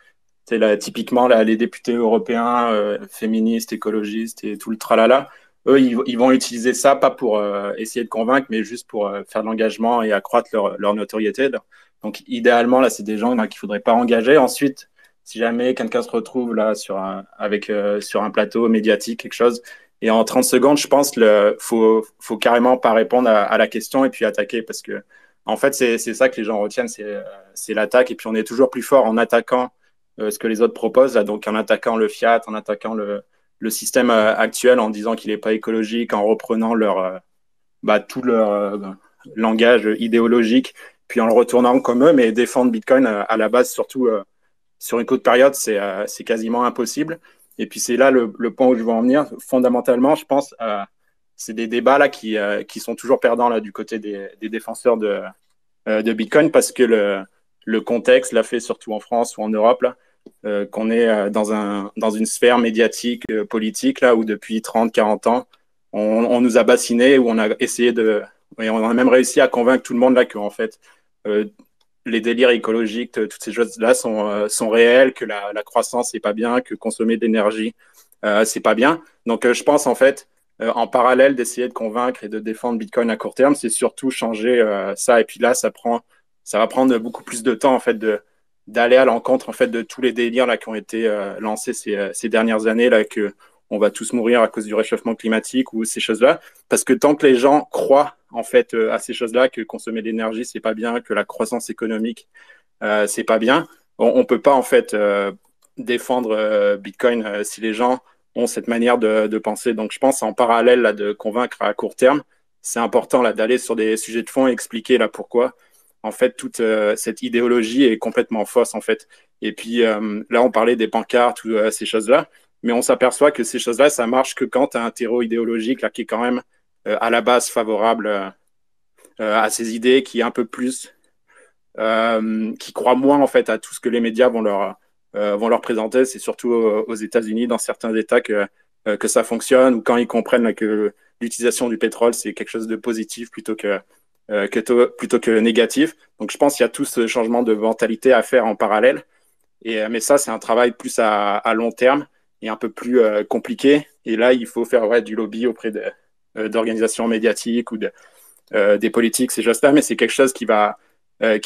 C'est là, typiquement, là, les députés européens, féministes, écologistes et tout le tralala. Eux, ils vont utiliser ça pas pour essayer de convaincre, mais juste pour faire de l'engagement et accroître leur notoriété. Donc, idéalement, là, c'est des gens qu'il ne faudrait pas engager. Ensuite, si jamais quelqu'un se retrouve là sur un plateau médiatique, quelque chose, et en 30 secondes, je pense, faut carrément pas répondre à la question et puis attaquer parce que, en fait, c'est ça que les gens retiennent, c'est l'attaque. Et puis, on est toujours plus fort en attaquant ce que les autres proposent, là, donc en attaquant le fiat, en attaquant le système actuel, en disant qu'il n'est pas écologique, en reprenant tout leur langage idéologique, puis en le retournant comme eux, mais défendre Bitcoin à la base, surtout sur une courte période, c'est quasiment impossible. Et puis c'est là le point où je veux en venir. Fondamentalement, je pense, c'est des débats là qui sont toujours perdants là du côté des défenseurs de Bitcoin parce que le contexte l'a fait surtout en France ou en Europe là, qu'on est dans une sphère médiatique, politique là où depuis 30-40 ans, on nous a bassinés, où on a essayé et on a même réussi à convaincre tout le monde là que en fait euh, les délires écologiques, toutes ces choses-là sont réelles, que la croissance c'est pas bien, que consommer de l'énergie c'est pas bien. Donc je pense en fait en parallèle d'essayer de convaincre et de défendre Bitcoin à court terme, c'est surtout changer ça. Et puis là, ça va prendre beaucoup plus de temps en fait d'aller à l'encontre en fait de tous les délires là qui ont été lancés ces dernières années là que on va tous mourir à cause du réchauffement climatique ou ces choses-là. Parce que tant que les gens croient en fait à ces choses-là, que consommer de l'énergie c'est pas bien, que la croissance économique c'est pas bien, on peut pas en fait défendre Bitcoin si les gens ont cette manière de penser. Donc je pense en parallèle là, de convaincre à court terme, c'est important là d'aller sur des sujets de fond et expliquer là pourquoi en fait toute cette idéologie est complètement fausse en fait. Et puis là on parlait des pancartes ou ces choses-là, mais on s'aperçoit que ces choses-là ça marche que quand tu as un terreau idéologique là qui est quand même à la base favorable à ces idées, qui est un peu plus qui croient moins en fait à tout ce que les médias vont leur présenter. C'est surtout aux États-Unis, dans certains États, que ça fonctionne, ou quand ils comprennent là, que l'utilisation du pétrole, c'est quelque chose de positif plutôt que négatif. Donc je pense qu'il y a tout ce changement de mentalité à faire en parallèle. Mais ça, c'est un travail plus à long terme et un peu plus compliqué. Et là, il faut faire du lobby auprès d'organisations médiatiques ou des politiques, ces choses-là. Mais c'est quelque chose qui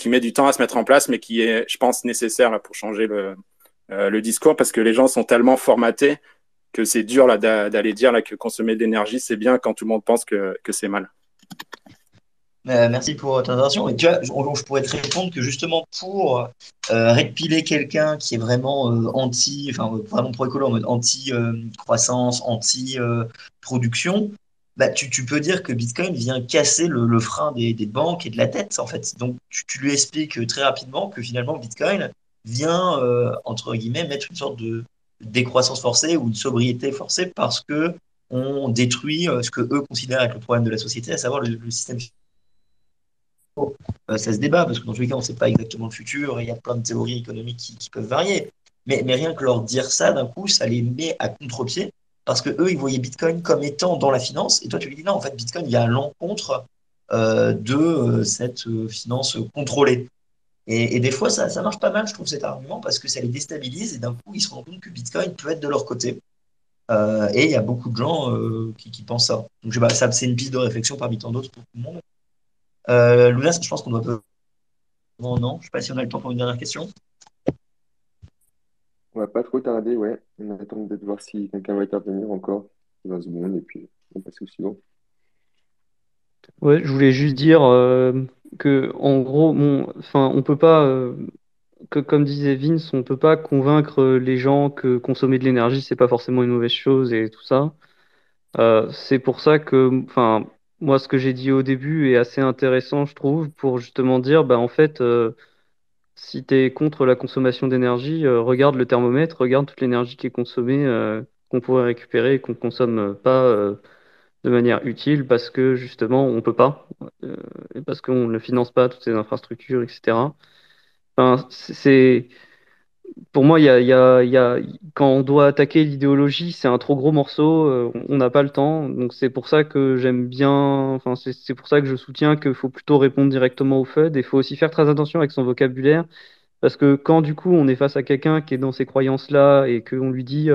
met du temps à se mettre en place, mais qui est, je pense, nécessaire là, pour changer le discours, parce que les gens sont tellement formatés que c'est dur là, d'aller dire là, que consommer de l'énergie, c'est bien quand tout le monde pense que c'est mal. Merci pour ton intervention. Et tu vois, je pourrais te répondre que justement pour répiler quelqu'un qui est vraiment anti, enfin vraiment pro-écolo, en mode anti-croissance, anti-production, bah, tu peux dire que Bitcoin vient casser le frein des banques et de la dette, en fait. Donc tu lui expliques très rapidement que finalement Bitcoin vient, entre guillemets, mettre une sorte de décroissance forcée ou de sobriété forcée parce que on détruit ce que eux considèrent être le problème de la société, à savoir le système. Ça se débat parce que dans tous les cas, on ne sait pas exactement le futur et il y a plein de théories économiques qui peuvent varier. Mais rien que leur dire ça, d'un coup, ça les met à contre-pied parce que eux, ils voyaient Bitcoin comme étant dans la finance. Et toi, tu lui dis non, en fait, Bitcoin vient à l'encontre de cette finance contrôlée. Et des fois, ça marche pas mal, je trouve, cet argument parce que ça les déstabilise et d'un coup, ils se rendent compte que Bitcoin peut être de leur côté. Et il y a beaucoup de gens qui pensent ça. Donc, je sais pas, ça, c'est une piste de réflexion parmi tant d'autres pour tout le monde. Luna, je pense qu'on doit. Non, non, je ne sais pas si on a le temps pour une dernière question. On va pas trop tarder, ouais. On attend de voir si quelqu'un va intervenir encore 20 secondes et puis on passe au suivant. Ouais, je voulais juste dire que en gros, enfin, on peut pas, que comme disait Vince, on peut pas convaincre les gens que consommer de l'énergie, c'est pas forcément une mauvaise chose et tout ça. C'est pour ça que, enfin, moi, ce que j'ai dit au début est assez intéressant, je trouve, pour justement dire, bah, en fait, si tu es contre la consommation d'énergie, regarde le thermomètre, regarde toute l'énergie qui est consommée, qu'on pourrait récupérer et qu'on consomme pas de manière utile parce que justement, on peut pas, et parce qu'on ne finance pas toutes ces infrastructures, etc. Enfin, pour moi, quand on doit attaquer l'idéologie, c'est un trop gros morceau, on n'a pas le temps. Donc c'est pour ça que j'aime bien, enfin c'est pour ça que je soutiens qu'il faut plutôt répondre directement au FUD et il faut aussi faire très attention avec son vocabulaire. Parce que quand du coup on est face à quelqu'un qui est dans ces croyances-là et qu'on lui dit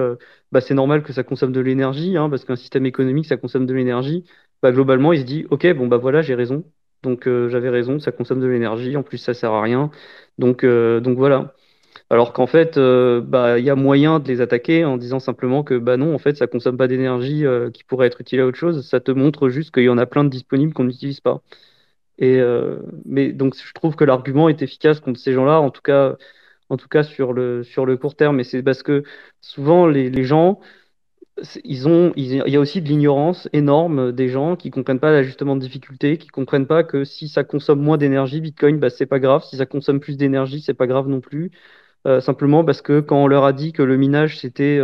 bah, c'est normal que ça consomme de l'énergie, hein, parce qu'un système économique ça consomme de l'énergie, bah, globalement il se dit ok bon bah voilà j'ai raison. Donc j'avais raison, ça consomme de l'énergie, en plus ça sert à rien. Donc voilà. Alors qu'en fait, bah, il y a moyen de les attaquer en disant simplement que bah non, en fait, ça consomme pas d'énergie qui pourrait être utile à autre chose. Ça te montre juste qu'il y en a plein de disponibles qu'on n'utilise pas. Mais donc, je trouve que l'argument est efficace contre ces gens-là, en tout cas sur le court terme. Et c'est parce que souvent, les gens, il y a aussi de l'ignorance énorme des gens qui comprennent pas l'ajustement de difficulté, qui comprennent pas que si ça consomme moins d'énergie, Bitcoin, bah, c'est pas grave. Si ça consomme plus d'énergie, c'est pas grave non plus. Simplement parce que quand on leur a dit que le minage, c'était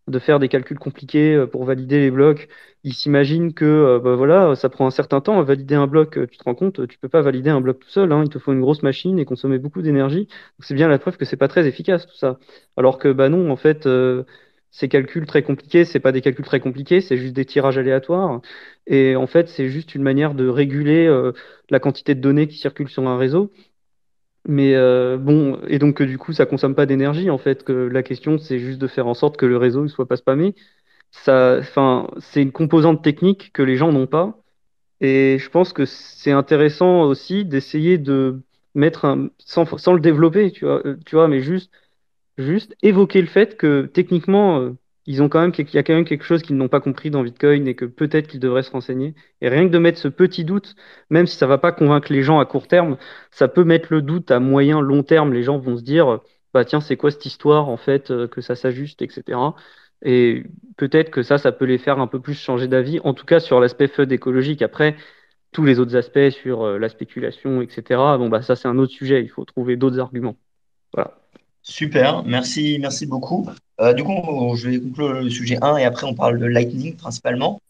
de faire des calculs compliqués pour valider les blocs, ils s'imaginent que bah voilà, ça prend un certain temps à valider un bloc. Tu te rends compte, tu peux pas valider un bloc tout seul, hein. Il te faut une grosse machine et consommer beaucoup d'énergie. Donc c'est bien la preuve que c'est pas très efficace tout ça. Alors que bah non, en fait, ces calculs très compliqués, c'est pas des calculs très compliqués, c'est juste des tirages aléatoires. Et en fait, c'est juste une manière de réguler la quantité de données qui circulent sur un réseau. Mais bon, et donc du coup, ça consomme pas d'énergie en fait. Que la question, c'est juste de faire en sorte que le réseau ne soit pas spammé. enfin, c'est une composante technique que les gens n'ont pas. Et je pense que c'est intéressant aussi d'essayer de mettre sans le développer, tu vois, mais juste évoquer le fait que techniquement, ils ont quand même, il y a quand même quelque chose qu'ils n'ont pas compris dans Bitcoin et que peut-être qu'ils devraient se renseigner. Et rien que de mettre ce petit doute, même si ça va pas convaincre les gens à court terme, ça peut mettre le doute à moyen, long terme. Les gens vont se dire, bah tiens, c'est quoi cette histoire en fait, que ça s'ajuste, etc. Et peut-être que ça peut les faire un peu plus changer d'avis, en tout cas sur l'aspect FUD écologique. Après, tous les autres aspects sur la spéculation, etc. Bon, bah ça c'est un autre sujet. Il faut trouver d'autres arguments. Voilà. Super, merci beaucoup. Du coup, je vais conclure le sujet 1 et après on parle de Lightning principalement.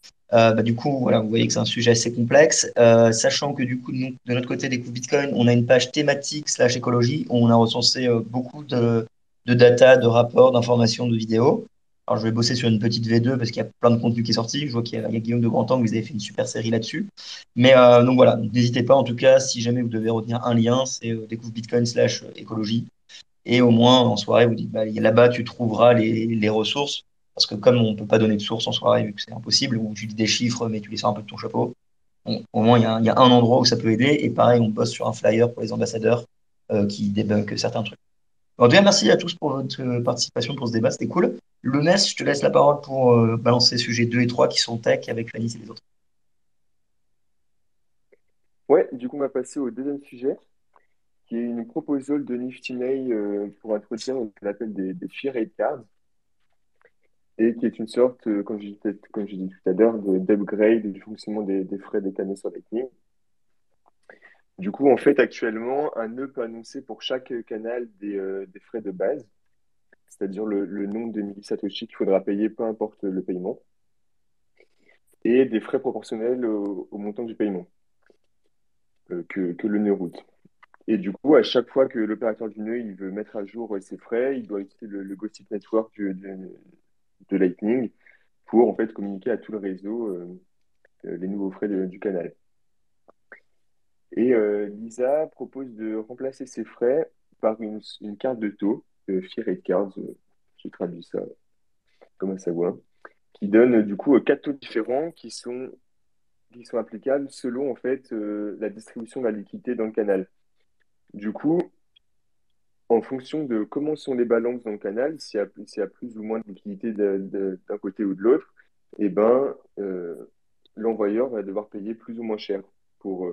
Du coup, voilà, vous voyez que c'est un sujet assez complexe. Sachant que du coup, nous, de notre côté des coups Bitcoin, on a une page thématique slash écologie où on a recensé beaucoup de data, de rapports, d'informations, de vidéos. Alors, je vais bosser sur une petite V2 parce qu'il y a plein de contenu qui est sorti. Je vois il y a Guillaume de Grantan, vous avez fait une super série là-dessus. Mais donc voilà, n'hésitez pas en tout cas, si jamais vous devez retenir un lien, c'est découvre Bitcoin slash écologie. Et au moins, en soirée, vous dites, bah, là-bas, tu trouveras les ressources. Parce que comme on ne peut pas donner de source en soirée, vu que c'est impossible, ou tu dis des chiffres, mais tu les sors un peu de ton chapeau, au moins, il y a un endroit où ça peut aider. Et pareil, on bosse sur un flyer pour les ambassadeurs qui débunkent certains trucs. En tout cas, merci à tous pour votre participation pour ce débat, c'était cool. Lounès, je te laisse la parole pour balancer sujets 2 et 3 qui sont tech avec Fanny et les autres. Ouais, du coup, on va passer au deuxième sujet, qui est une proposal de Nifty May pour introduire ce qu'on appelle des Fee Rate Cards, et qui est une sorte, comme j'ai dit tout à l'heure, d'upgrade du fonctionnement des frais des canaux sur Lightning. Du coup, en fait, actuellement, un nœud peut annoncer pour chaque canal des frais de base, c'est-à-dire le nombre de millisatoshi qu'il faudra payer, peu importe le paiement, et des frais proportionnels au montant du paiement que le nœud route. Et du coup, à chaque fois que l'opérateur du nœud il veut mettre à jour ses frais, il doit utiliser le Gossip Network de Lightning pour en fait communiquer à tout le réseau les nouveaux frais du canal. Et Lisa propose de remplacer ces frais par une carte de taux, Fee Rate Cards, je traduis ça comme un savoir, qui donne du coup quatre taux différents qui sont applicables selon en fait la distribution de la liquidité dans le canal. Du coup, en fonction de comment sont les balances dans le canal, s'il y a plus ou moins de liquidité d'un côté ou de l'autre, eh ben, l'envoyeur va devoir payer plus ou moins cher pour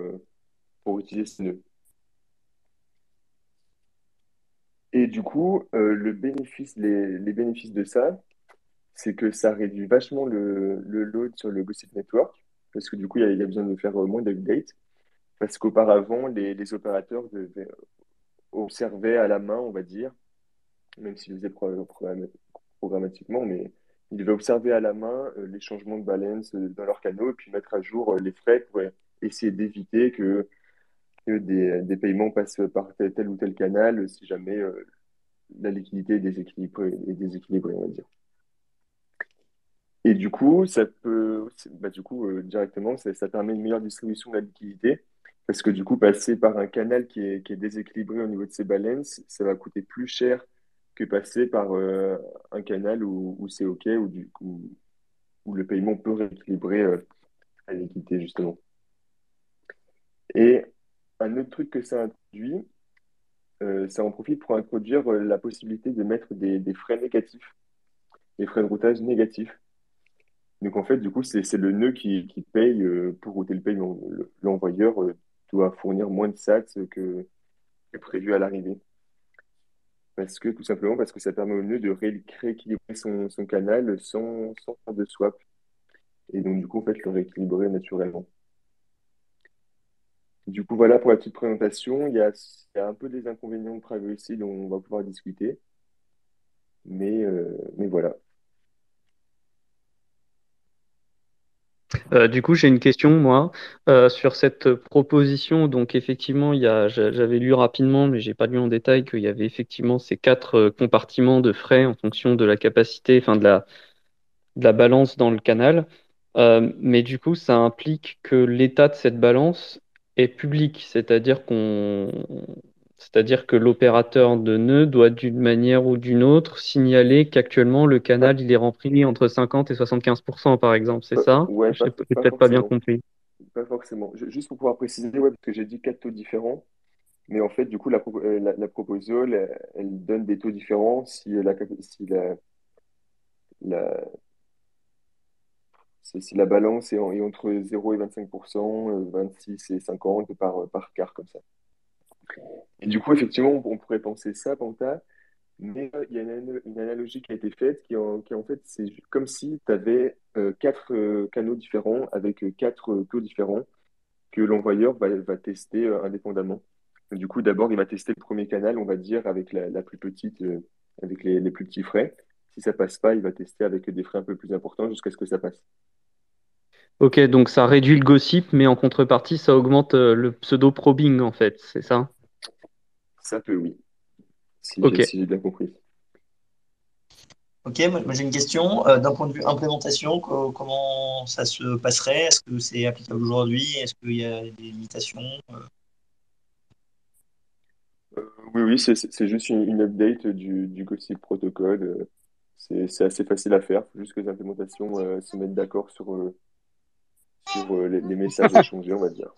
utiliser ce nœud. Et du coup, les bénéfices de ça, c'est que ça réduit vachement le load sur le Gossip Network, parce que du coup, il y a besoin de faire moins d'updates, parce qu'auparavant, les opérateurs observaient à la main, on va dire, même s'ils le faisaient programmatiquement, mais ils devaient observer à la main les changements de balance dans leur canaux et puis mettre à jour les frais pour essayer d'éviter que des paiements passent par tel ou tel canal si jamais la liquidité est déséquilibrée, on va dire. Et du coup, directement, ça permet une meilleure distribution de la liquidité parce que du coup, passer par un canal qui est déséquilibré au niveau de ses balances, ça va coûter plus cher que passer par un canal où c'est OK, où le paiement peut rééquilibrer la liquidité, justement. Et un autre truc que ça introduit, ça en profite pour introduire la possibilité de mettre des frais négatifs, des frais de routage négatifs. Donc en fait, du coup, c'est le nœud qui paye pour router le paiement. L'envoyeur doit fournir moins de sats que prévu à l'arrivée. Tout simplement parce que ça permet au nœud de rééquilibrer son canal sans faire de swap. Et donc, du coup, en fait, le rééquilibrer naturellement. Du coup, voilà pour la petite présentation. Il y a un peu des inconvénients de privacy dont on va pouvoir discuter. Mais voilà. Du coup, j'ai une question, moi, sur cette proposition. Donc, effectivement, j'avais lu rapidement, mais j'ai pas lu en détail, qu'il y avait effectivement ces quatre compartiments de frais en fonction de la capacité, enfin de la balance dans le canal. Mais du coup, ça implique que l'état de cette balance est public, c'est-à-dire C'est-à-dire que l'opérateur de nœud doit d'une manière ou d'une autre signaler qu'actuellement le Pas, canal il est rempli entre 50 et 75%, par exemple. C'est ça? ouais, J'ai pas peut-être pas bien forcément. compris. Pas forcément. Juste pour pouvoir préciser, ouais, parce que j'ai dit quatre taux différents. Mais en fait, du coup, la proposal, elle donne des taux différents la, si la balance est entre 0 et 25%, 26 et 50 par quart, comme ça. Et du coup, effectivement, on pourrait penser ça, Panta, mais il y a une analogie qui a été faite qui en fait, c'est comme si tu avais quatre canaux différents avec quatre taux différents que l'envoyeur va tester indépendamment. Du coup, d'abord, il va tester le premier canal, on va dire, avec la plus petite, avec les plus petits frais. Si ça passe pas, il va tester avec des frais un peu plus importants jusqu'à ce que ça passe. Ok, donc ça réduit le gossip, mais en contrepartie, ça augmente le pseudo-probing, en fait, c'est ça? Ça peut, oui, Ok. si j'ai bien compris. Ok, moi j'ai une question. D'un point de vue implémentation, comment ça se passerait? Est-ce que c'est applicable aujourd'hui? Est-ce qu'il y a des limitations? Oui, oui, c'est juste une update du Gossip Protocol. C'est assez facile à faire. Faut juste que les implémentations se mettent d'accord sur les messages à échanger, on va dire.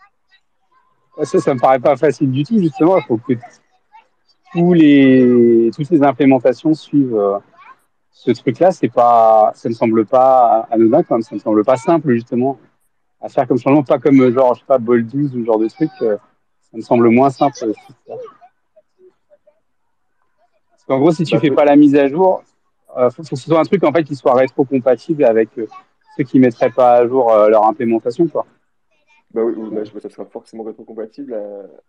Ça me paraît pas facile du tout, justement. Il faut que toutes les implémentations suivent ce truc-là. Ça ne semble pas anodin, quand même. Ça ne semble pas simple, justement, à faire comme changement. Pas comme, genre, je sais pas, Bol 12 ou ce genre de truc. Ça me semble moins simple. Parce qu'en gros, si tu Bah, fais pas la mise à jour, faut que ce soit un truc, en fait, qui soit rétro-compatible avec ceux qui mettraient pas à jour leur implémentation, quoi. bah oui, oui, bah, ça sera forcément rétrocompatible.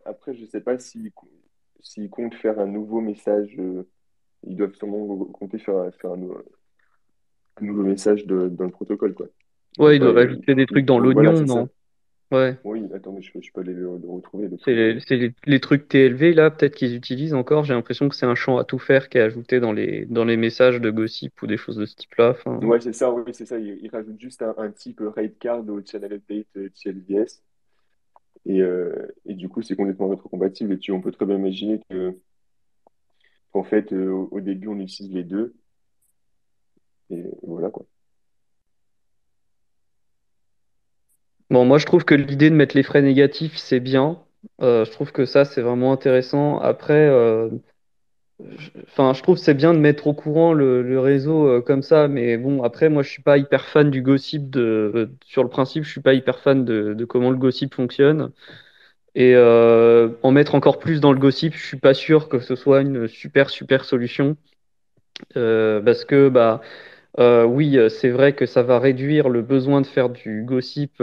Après, je sais pas s'ils comptent faire un nouveau message. Ils doivent sûrement compter faire un nouveau message dans le protocole, quoi. Ouais, ils Après, doivent ajouter des trucs dans voilà, l'oignon, c'est ça. non? Ouais. Oui, attends, je peux aller le retrouver, le C'est truc dans. les trucs TLV là, peut-être qu'ils utilisent encore. J'ai l'impression que c'est un champ à tout faire qui est ajouté dans les messages de gossip ou des choses de ce type-là. Enfin, Ouais, c'est ça, oui, c'est ça. Ils rajoutent juste un type rate card au channel update TLVS. Et du coup, c'est complètement rétrocompatible. On peut très bien imaginer qu'en fait, au début, on utilise les deux. Et voilà, quoi. bon, moi je trouve que l'idée de mettre les frais négatifs, c'est bien. Je trouve que ça, c'est vraiment intéressant. Après, enfin, je trouve que c'est bien de mettre au courant le réseau comme ça, mais bon, après, moi je suis pas hyper fan du gossip sur le principe, je suis pas hyper fan de comment le gossip fonctionne. Et en mettre encore plus dans le gossip, je suis pas sûr que ce soit une super solution. Parce que bah oui, c'est vrai que ça va réduire le besoin de faire du gossip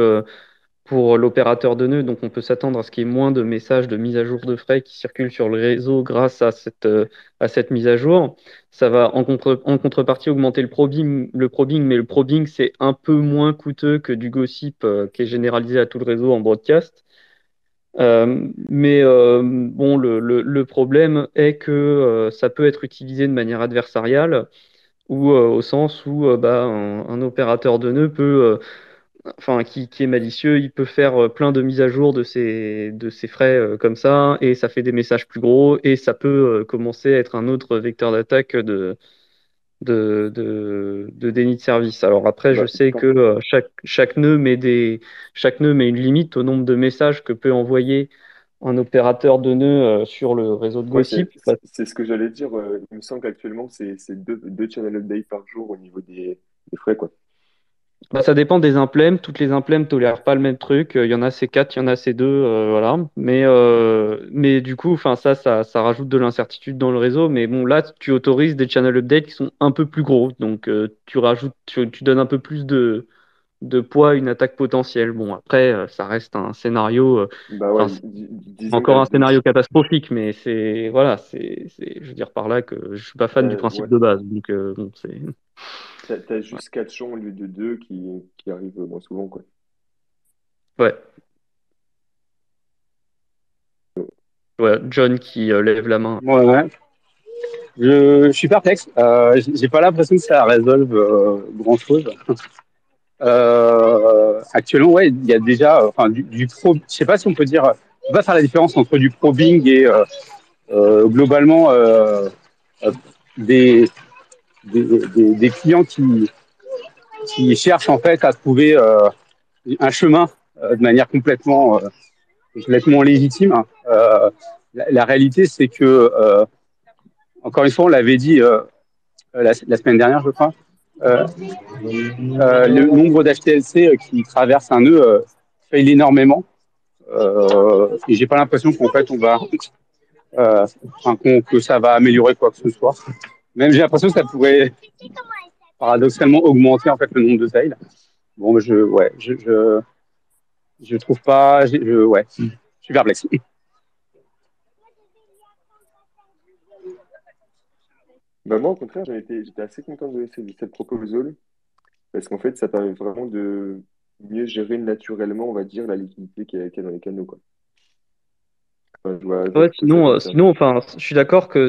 pour l'opérateur de nœud. Donc on peut s'attendre à ce qu'il y ait moins de messages de mise à jour de frais qui circulent sur le réseau grâce à cette mise à jour. Ça va en contrepartie augmenter le probing, mais le probing c'est un peu moins coûteux que du gossip qui est généralisé à tout le réseau en broadcast. Mais bon, le problème est que ça peut être utilisé de manière adversariale ou au sens où bah, un opérateur de nœud peut, enfin, qui est malicieux, il peut faire plein de mises à jour de ses frais comme ça, et ça fait des messages plus gros, et ça peut commencer à être un autre vecteur d'attaque de déni de service. Alors après, je Bah, sais que chaque nœud met une limite au nombre de messages que peut envoyer un opérateur de nœud sur le réseau de ouais, Gossip. c'est ce que j'allais dire. Il me semble qu'actuellement, c'est deux channel updates par jour au niveau des frais, quoi. Bah, ça dépend des implèmes. Toutes les implèmes tolèrent pas le même truc. Il y en a c'est 4, il y en a c'est 2, voilà. Mais du coup, enfin ça rajoute de l'incertitude dans le réseau. Mais bon, là, tu autorises des channel updates qui sont un peu plus gros. Donc tu donnes un peu plus de poids à une attaque potentielle. Bon, après, ça reste un scénario. Bah ouais, Enfin, c'est disons que encore un scénario catastrophique, mais c'est voilà, je veux dire par là que je suis pas fan du principe ouais, de base. Donc bon, c'est t'as juste quatre champs au lieu de deux qui arrivent moins souvent, quoi. ouais. Ouais, John qui lève la main. Ouais, ouais. Je suis perplexe. J'ai pas l'impression que ça résolve grand-chose. Actuellement, ouais, il y a déjà, enfin, du pro. Je sais pas si on peut dire. On va faire la différence entre du probing Globalement, euh, des, des clients qui cherchent en fait à trouver un chemin de manière complètement légitime. La réalité, c'est que, encore une fois, on l'avait dit la semaine dernière, je crois, euh, le nombre d'HTLC qui traversent un nœud fail énormément. Et j'ai pas l'impression qu'en fait, que ça va améliorer quoi que ce soit. Même j'ai l'impression que ça pourrait paradoxalement augmenter en fait le nombre de fails. Bon, mais je trouve pas, je suis perplexe. Bah, moi, au contraire, j'étais assez content de cette proposal parce qu'en fait, ça permet vraiment de mieux gérer naturellement, on va dire, la liquidité qu'il y a dans les canaux, quoi. Enfin, je vois Ouais, plutôt ça comme ça. sinon, enfin, je suis d'accord que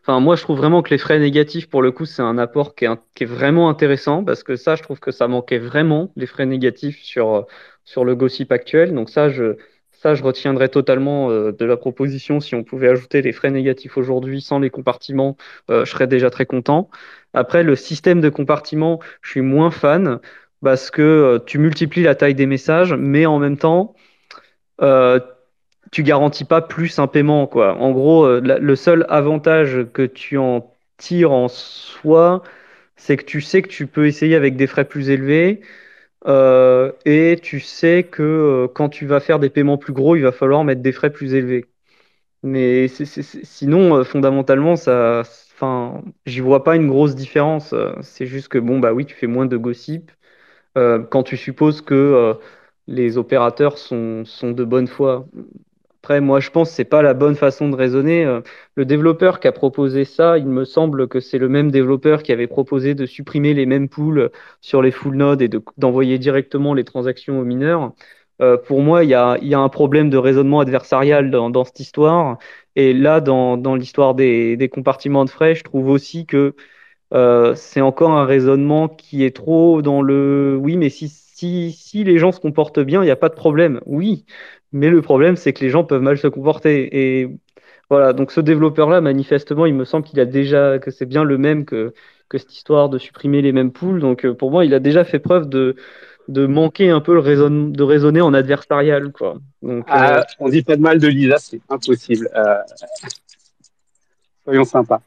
enfin, moi, je trouve vraiment que les frais négatifs, pour le coup, c'est un apport qui est vraiment intéressant parce que ça, je trouve que ça manquait vraiment, les frais négatifs sur le Gossip actuel. Donc ça, je retiendrai totalement de la proposition. Si on pouvait ajouter les frais négatifs aujourd'hui sans les compartiments, je serais déjà très content. Après, le système de compartiments, je suis moins fan parce que tu multiplies la taille des messages, mais en même temps, euh, tu garantis pas plus un paiement, quoi. En gros, le seul avantage que tu en tires en soi, c'est que tu sais que tu peux essayer avec des frais plus élevés, et tu sais que quand tu vas faire des paiements plus gros, il va falloir mettre des frais plus élevés. Mais sinon, fondamentalement, enfin, j'y vois pas une grosse différence. C'est juste que bon, bah oui, tu fais moins de gossip quand tu supposes que les opérateurs sont de bonne foi. Après, moi, je pense que c'est pas la bonne façon de raisonner. Le développeur qui a proposé ça, il me semble que c'est le même développeur qui avait proposé de supprimer les mêmes pools sur les full nodes et d'envoyer directement les transactions aux mineurs. Pour moi, il y a un problème de raisonnement adversarial dans cette histoire. Et là, dans l'histoire des compartiments de frais, je trouve aussi que c'est encore un raisonnement qui est trop dans le oui, mais si les gens se comportent bien, il n'y a pas de problème. Oui, mais le problème, c'est que les gens peuvent mal se comporter. Et voilà, donc ce développeur-là, manifestement, il me semble qu'il a déjà, que c'est bien le même que cette histoire de supprimer les mêmes pools. Donc pour moi, il a déjà fait preuve de manquer un peu de raisonner en adversarial, quoi. Donc On dit pas de mal de Lisa, c'est impossible. Soyons sympas.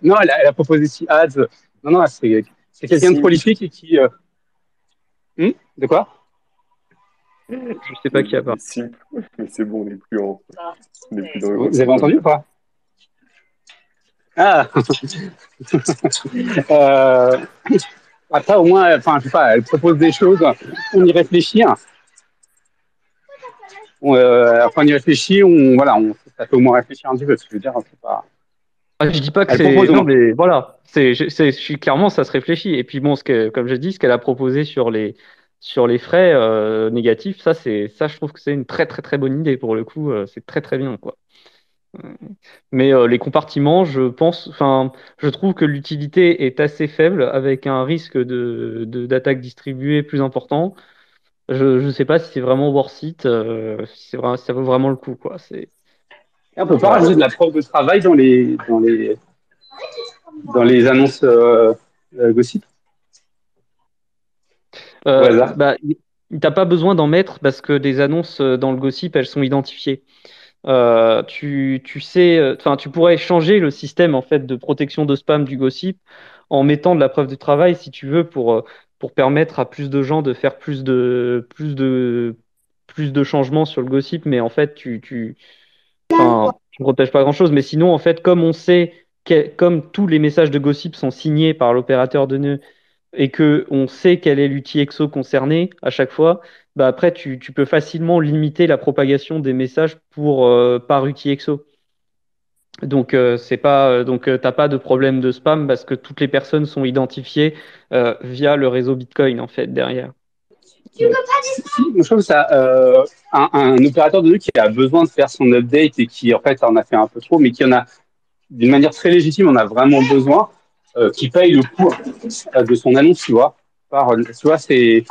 Non, elle a proposé si ads. Non, non, c'est quelqu'un de Simple, prolifique et qui. De quoi? je sais pas qui a parlé. simple, mais c'est bon, on n'est plus dans le Vous avez recrutement entendu du ou coup. pas? Ah. euh, Après, au moins, enfin, je sais pas, elle propose des choses. On y réfléchit. Enfin, on y réfléchit. Ça fait au moins réfléchir un petit peu. Ce que je veux dire, c'est pas. Ah, je dis pas que Elle c'est. propose au Non, moins. mais voilà. Je suis clairement, ça se réfléchit. Et puis bon, comme j'ai dit, ce qu'elle a proposé sur les frais négatifs, ça, je trouve que c'est une très très très bonne idée pour le coup. C'est très très bien, quoi. Mais les compartiments, enfin, je trouve que l'utilité est assez faible avec un risque d'attaque distribuée plus important. Je ne sais pas si c'est vraiment worth it, si si ça vaut vraiment le coup, quoi. Et on peut pas Voilà. rajouter de la preuve de travail dans les annonces Gossip au hasard. Bah, t'as pas besoin d'en mettre parce que des annonces dans le Gossip, elles sont identifiées. Tu sais, enfin, tu pourrais changer le système en fait de protection de spam du Gossip en mettant de la preuve de travail si tu veux pour permettre à plus de gens de faire plus de changements sur le Gossip. Mais en fait, enfin, tu ne protèges pas grand-chose. Mais sinon, en fait, comme on sait comme tous les messages de Gossip sont signés par l'opérateur de nœud et que on sait quel est l'outil EXO concerné à chaque fois, bah après tu peux facilement limiter la propagation des messages par outil EXO. Donc t'as pas de problème de spam parce que toutes les personnes sont identifiées via le réseau Bitcoin en fait derrière. Si, je trouve que ça, un opérateur de nœud qui a besoin de faire son update et qui en fait en a fait un peu trop, mais qui en a d'une manière très légitime, on a vraiment besoin, qui paye le coût de son annonce, tu vois. Tu vois, c'est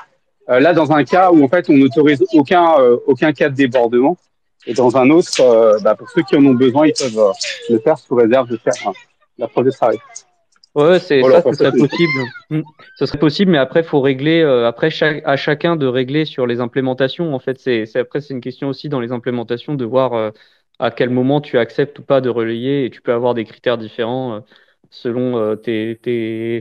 là dans un cas où en fait on n'autorise aucun cas de débordement. Et dans un autre, pour ceux qui en ont besoin, ils peuvent le faire sous réserve de faire la preuve de travail. Ouais, c'est Voilà, ça, enfin, ce ça, serait c'est- possible. Ce serait possible, mais après, faut régler. Après, à chacun de régler sur les implémentations. En fait, après, c'est une question aussi dans les implémentations de voir à quel moment tu acceptes ou pas de relayer, et tu peux avoir des critères différents selon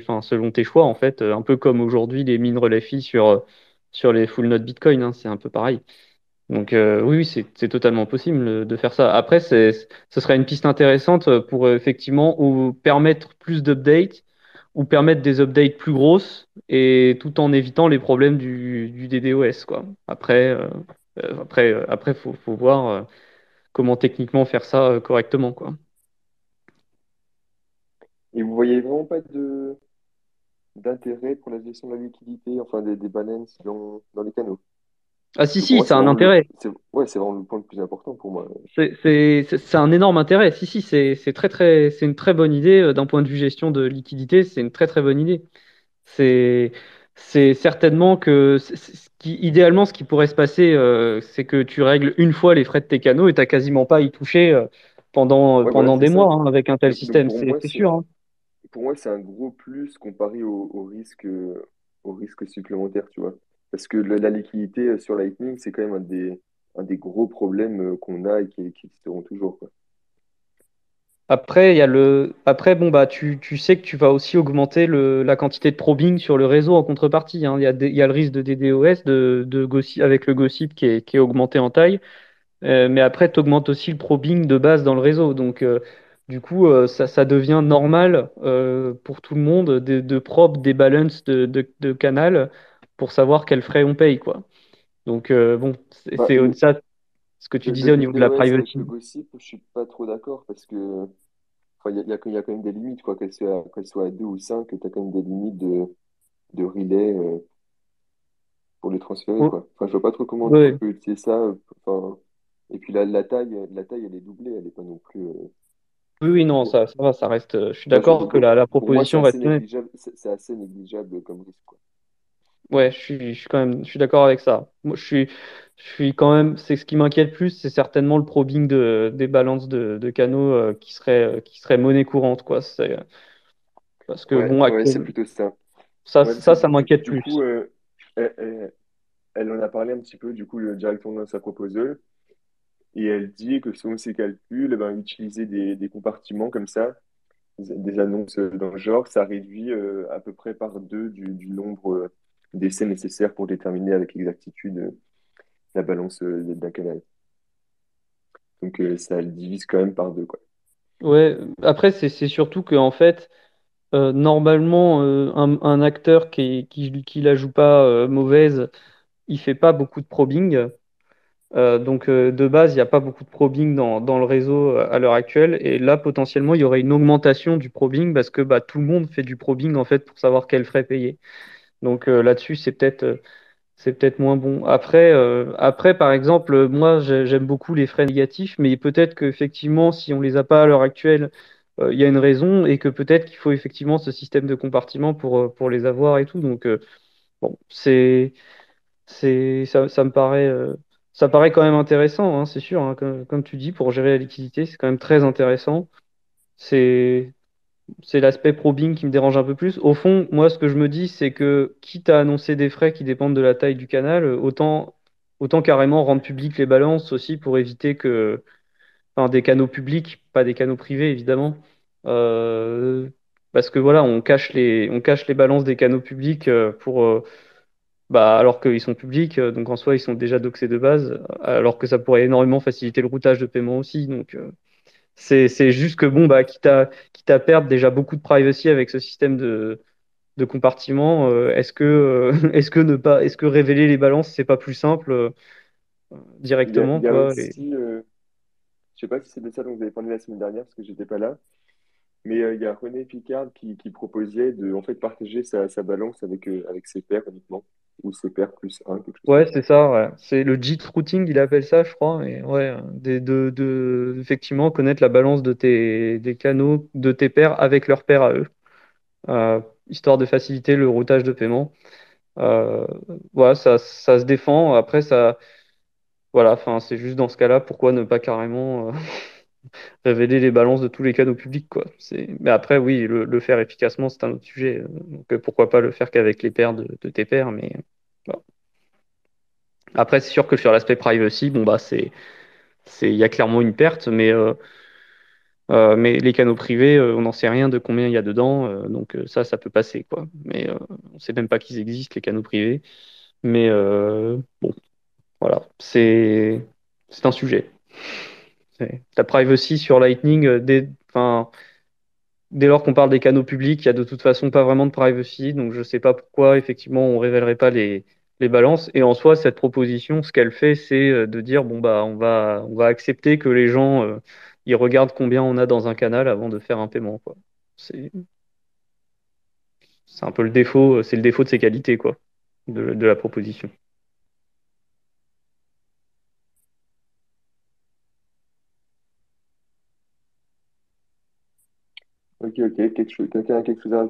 enfin, selon tes choix, en fait. Un peu comme aujourd'hui les mines relais fi sur les full node Bitcoin, hein, c'est un peu pareil. Donc oui, oui, c'est totalement possible de faire ça. Après, ce serait une piste intéressante pour effectivement ou permettre plus d'updates ou permettre des updates plus grosses et tout en évitant les problèmes du DDoS, quoi. Après, faut voir comment techniquement faire ça correctement, quoi. Et vous voyez vraiment pas d'intérêt pour la gestion de la liquidité, enfin des balances dans les canaux. Ah Parce si, que pour si, moi, ça a un intérêt. c'est vraiment le point le plus important pour moi. C'est un énorme intérêt. Si, si, c'est une très bonne idée d'un point de vue gestion de liquidité. C'est une très très bonne idée. C'est, c'est certainement que, idéalement, ce qui pourrait se passer, c'est que tu règles une fois les frais de tes canaux et t'as quasiment pas à y toucher Ouais, voilà, pendant c'est des ça. mois hein, avec un tel Donc système. C'est sûr, hein. pour moi, c'est un gros plus comparé au risque supplémentaire, tu vois. Parce que la liquidité sur Lightning, c'est quand même un des gros problèmes qu'on a et qui existeront toujours, quoi. Après, après, bon, bah, tu sais que tu vas aussi augmenter la quantité de probing sur le réseau en contrepartie, hein. Il y a le risque de DDoS, avec le gossip qui est augmenté en taille. Mais après, tu augmentes aussi le probing de base dans le réseau. Donc, du coup, ça devient normal pour tout le monde de probe des balances de canal pour savoir quels frais on paye, quoi. Donc, bon, Bah, c'est ça, ce que tu disais le au niveau de la DDoS avec privacy. le gossip, je suis pas trop d'accord parce que enfin, il y a quand même des limites, quoi. Qu'elle soit à 2 ou 5, tu as quand même des limites de relais pour les transférer, Ouais, quoi. Enfin, je vois pas trop comment tu ouais. peux utiliser ça. Enfin, et puis la taille, elle est doublée, elle est pas non plus. Oui, oui, non, ça va, ça reste. Je suis Enfin, d'accord que la pour moi, c'est proposition assez reste honnête. négligeable, c'est assez négligeable comme risque, quoi. Ouais, je suis d'accord avec ça. Moi, je suis quand même, c'est ce qui m'inquiète plus, c'est certainement le probing des balances de canaux qui serait monnaie courante, quoi. Parce que Ouais, bon, ouais, c'est plutôt ça. Ouais, parce que ça m'inquiète du plus. coup, elle en a parlé un petit peu, du coup, directement dans sa proposal. Et elle dit que selon ses calculs, eh ben, utiliser des compartiments comme ça, des annonces dans le genre, ça réduit à peu près par deux du nombre d'essais nécessaires pour déterminer avec exactitude la balance d'un canal. Donc ça le divise quand même par deux, quoi. Ouais, après, c'est surtout que, en fait, normalement, un acteur qui la joue pas mauvaise, il fait pas beaucoup de probing. Donc de base, il n'y a pas beaucoup de probing dans le réseau à l'heure actuelle. Et là, potentiellement, il y aurait une augmentation du probing parce que bah, tout le monde fait du probing en fait pour savoir quel frais payer. Donc là-dessus, c'est peut-être moins bon. Après, par exemple, moi, j'aime beaucoup les frais négatifs, mais peut-être qu'effectivement, si on les a pas à l'heure actuelle, il y a une raison et que peut-être qu'il faut effectivement ce système de compartiment pour les avoir et tout. Donc bon, ça paraît quand même intéressant, hein, c'est sûr, hein, comme tu dis, pour gérer la liquidité, c'est quand même très intéressant. C'est, c'est l'aspect probing qui me dérange un peu plus. Au fond, moi, ce que je me dis, c'est que quitte à annoncer des frais qui dépendent de la taille du canal, autant carrément rendre public les balances aussi pour éviter enfin, des canaux publics, pas des canaux privés, évidemment. Euh, Parce que voilà, on cache les balances des canaux publics alors qu'ils sont publics, donc en soi, ils sont déjà doxés de base, alors que ça pourrait énormément faciliter le routage de paiement aussi. Donc, c'est juste que, bon, bah, quitte à perdre déjà beaucoup de privacy avec ce système de compartiment, est-ce que révéler les balances, c'est pas plus simple Il directement, y a quoi, aussi, je sais pas si c'est de ça dont vous avez parlé la semaine dernière, parce que j'étais pas là, mais il y a René Picard qui proposait de en fait partager sa balance avec ses pairs uniquement, ou ses pairs plus un, quelque chose comme Ouais, ça. c'est ça, ouais. C'est le JIT routing, il appelle ça, je crois. Et ouais, effectivement, connaître la balance des canaux de tes pairs avec leurs pairs à eux, histoire de faciliter le routage de paiement. Euh, ouais, ça se défend. Après, ça. voilà, enfin, c'est juste dans ce cas-là, pourquoi ne pas carrément révéler les balances de tous les canaux publics, quoi. Mais après, oui, le faire efficacement, c'est un autre sujet. Donc, pourquoi pas le faire qu'avec les pairs de tes pairs, mais voilà. Après, c'est sûr que sur l'aspect privacy, bon, bah, il y a clairement une perte, mais les canaux privés, on n'en sait rien de combien il y a dedans, donc ça peut passer, quoi. Mais on sait même pas qu'ils existent, les canaux privés. Mais bon, voilà, c'est un sujet. La privacy sur Lightning, enfin, dès lors qu'on parle des canaux publics, il y a de toute façon pas vraiment de privacy, donc je sais pas pourquoi effectivement on révélerait pas les balances. Et en soi, cette proposition, ce qu'elle fait, c'est de dire bon bah on va accepter que les gens ils regardent combien on a dans un canal avant de faire un paiement, quoi. C'est c'est un peu le défaut, c'est le défaut de ses qualités, quoi, de la proposition. Ok, ok. Quelqu'un a quelque chose à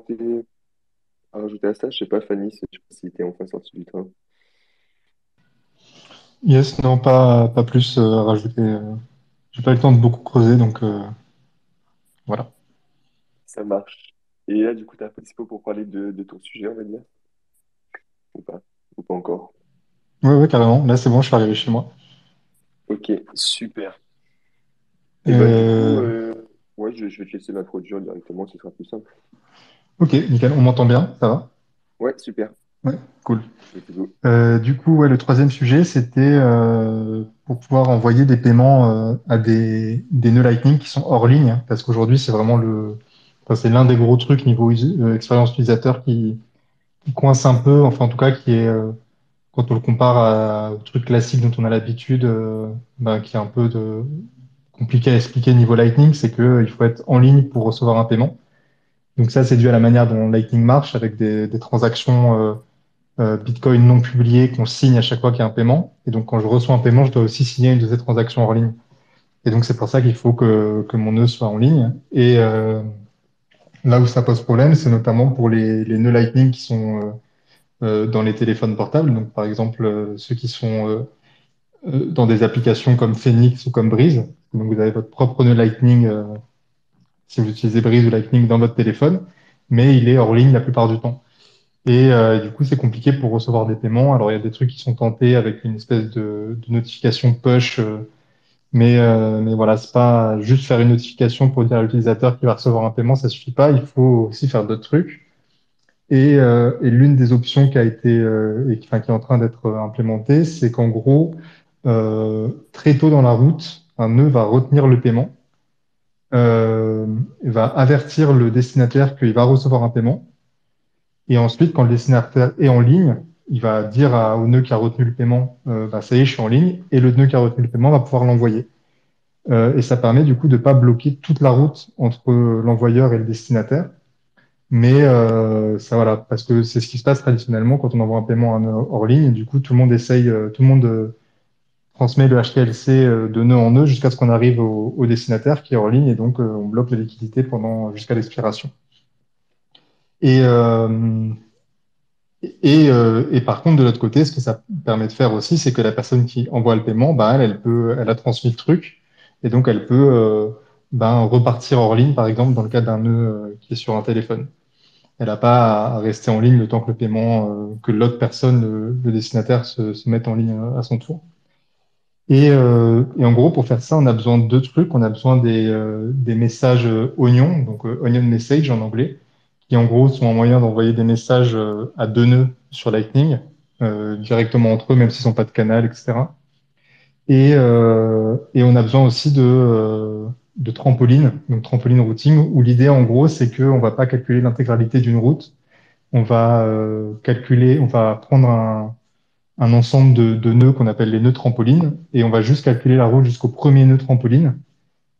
rajouter à ça? Je sais pas, Fanny, je sais pas si t'es enfin sorti du train. Yes, non, pas plus à rajouter. J'ai pas eu le temps de beaucoup creuser, donc voilà. Ça marche. Et là, du coup, t'as un peu dispo pour parler de ton sujet, on va dire? Ou pas? Ou pas encore? Ouais, ouais, carrément. Là, c'est bon, je suis arrivé chez moi. Ok, super. Et bah, du coup, Euh, ouais, je vais te laisser m'introduire directement, ce sera plus simple. ok, nickel. On m'entend bien, ça va? Ouais, super. Ouais, cool. Let's go. Du coup, ouais, le troisième sujet, c'était pour pouvoir envoyer des paiements à des nœuds Lightning qui sont hors ligne, hein, parce qu'aujourd'hui, c'est vraiment enfin, c'est l'un des gros trucs niveau expérience utilisateur qui coince un peu, enfin en tout cas qui est quand on le compare au truc classique dont on a l'habitude, bah, qui est un peu compliqué à expliquer niveau Lightning, c'est que il faut être en ligne pour recevoir un paiement. Donc ça, c'est dû à la manière dont Lightning marche, avec des transactions Bitcoin non publiées qu'on signe à chaque fois qu'il y a un paiement. Et donc quand je reçois un paiement, je dois aussi signer une de ces transactions hors ligne. Et donc c'est pour ça qu'il faut que mon nœud soit en ligne. Et là où ça pose problème, c'est notamment pour les nœuds Lightning qui sont dans les téléphones portables. Donc par exemple, ceux qui sont dans des applications comme Phoenix ou comme Breeze. Donc vous avez votre propre nœud Lightning si vous utilisez Breeze ou Lightning dans votre téléphone, mais il est hors ligne la plupart du temps. Et du coup, c'est compliqué pour recevoir des paiements. Alors, il y a des trucs qui sont tentés avec une espèce de notification push, mais voilà, c'est pas juste faire une notification pour dire à l'utilisateur qu'il va recevoir un paiement, ça suffit pas. Il faut aussi faire d'autres trucs. Et l'une des options qui a été enfin, qui est en train d'être implémentée, c'est qu'en gros, très tôt dans la route, un nœud va retenir le paiement, euh, va avertir le destinataire qu'il va recevoir un paiement. Et ensuite, quand le destinataire est en ligne, il va dire au nœud qui a retenu le paiement, bah, ça y est, je suis en ligne, et le nœud qui a retenu le paiement va pouvoir l'envoyer. Et ça permet du coup de pas bloquer toute la route entre l'envoyeur et le destinataire. Mais ça voilà, parce que c'est ce qui se passe traditionnellement quand on envoie un paiement à un nœud hors ligne. Du coup, tout le monde transmet le HTLC de nœud en nœud jusqu'à ce qu'on arrive au destinataire qui est hors ligne, et donc on bloque la liquidité pendant jusqu'à l'expiration. Et et par contre, de l'autre côté, ce que ça permet de faire aussi, c'est que la personne qui envoie le paiement, bah, elle a transmis le truc, et donc elle peut ben, repartir hors ligne, par exemple, dans le cas d'un nœud qui est sur un téléphone. Elle n'a pas à rester en ligne le temps que le paiement, que l'autre personne, le destinataire, se mette en ligne à son tour. Et en gros, pour faire ça, on a besoin de deux trucs. On a besoin des messages oignons, donc onion message en anglais, qui en gros sont un moyen d'envoyer des messages à deux nœuds sur Lightning, directement entre eux, même s'ils n'ont pas de canal, etc. Et on a besoin aussi de trampoline, donc trampoline routing, où l'idée en gros, c'est qu'on va pas calculer l'intégralité d'une route. On va prendre un ensemble de nœuds qu'on appelle les nœuds trampoline, et on va juste calculer la route jusqu'au premier nœud trampoline.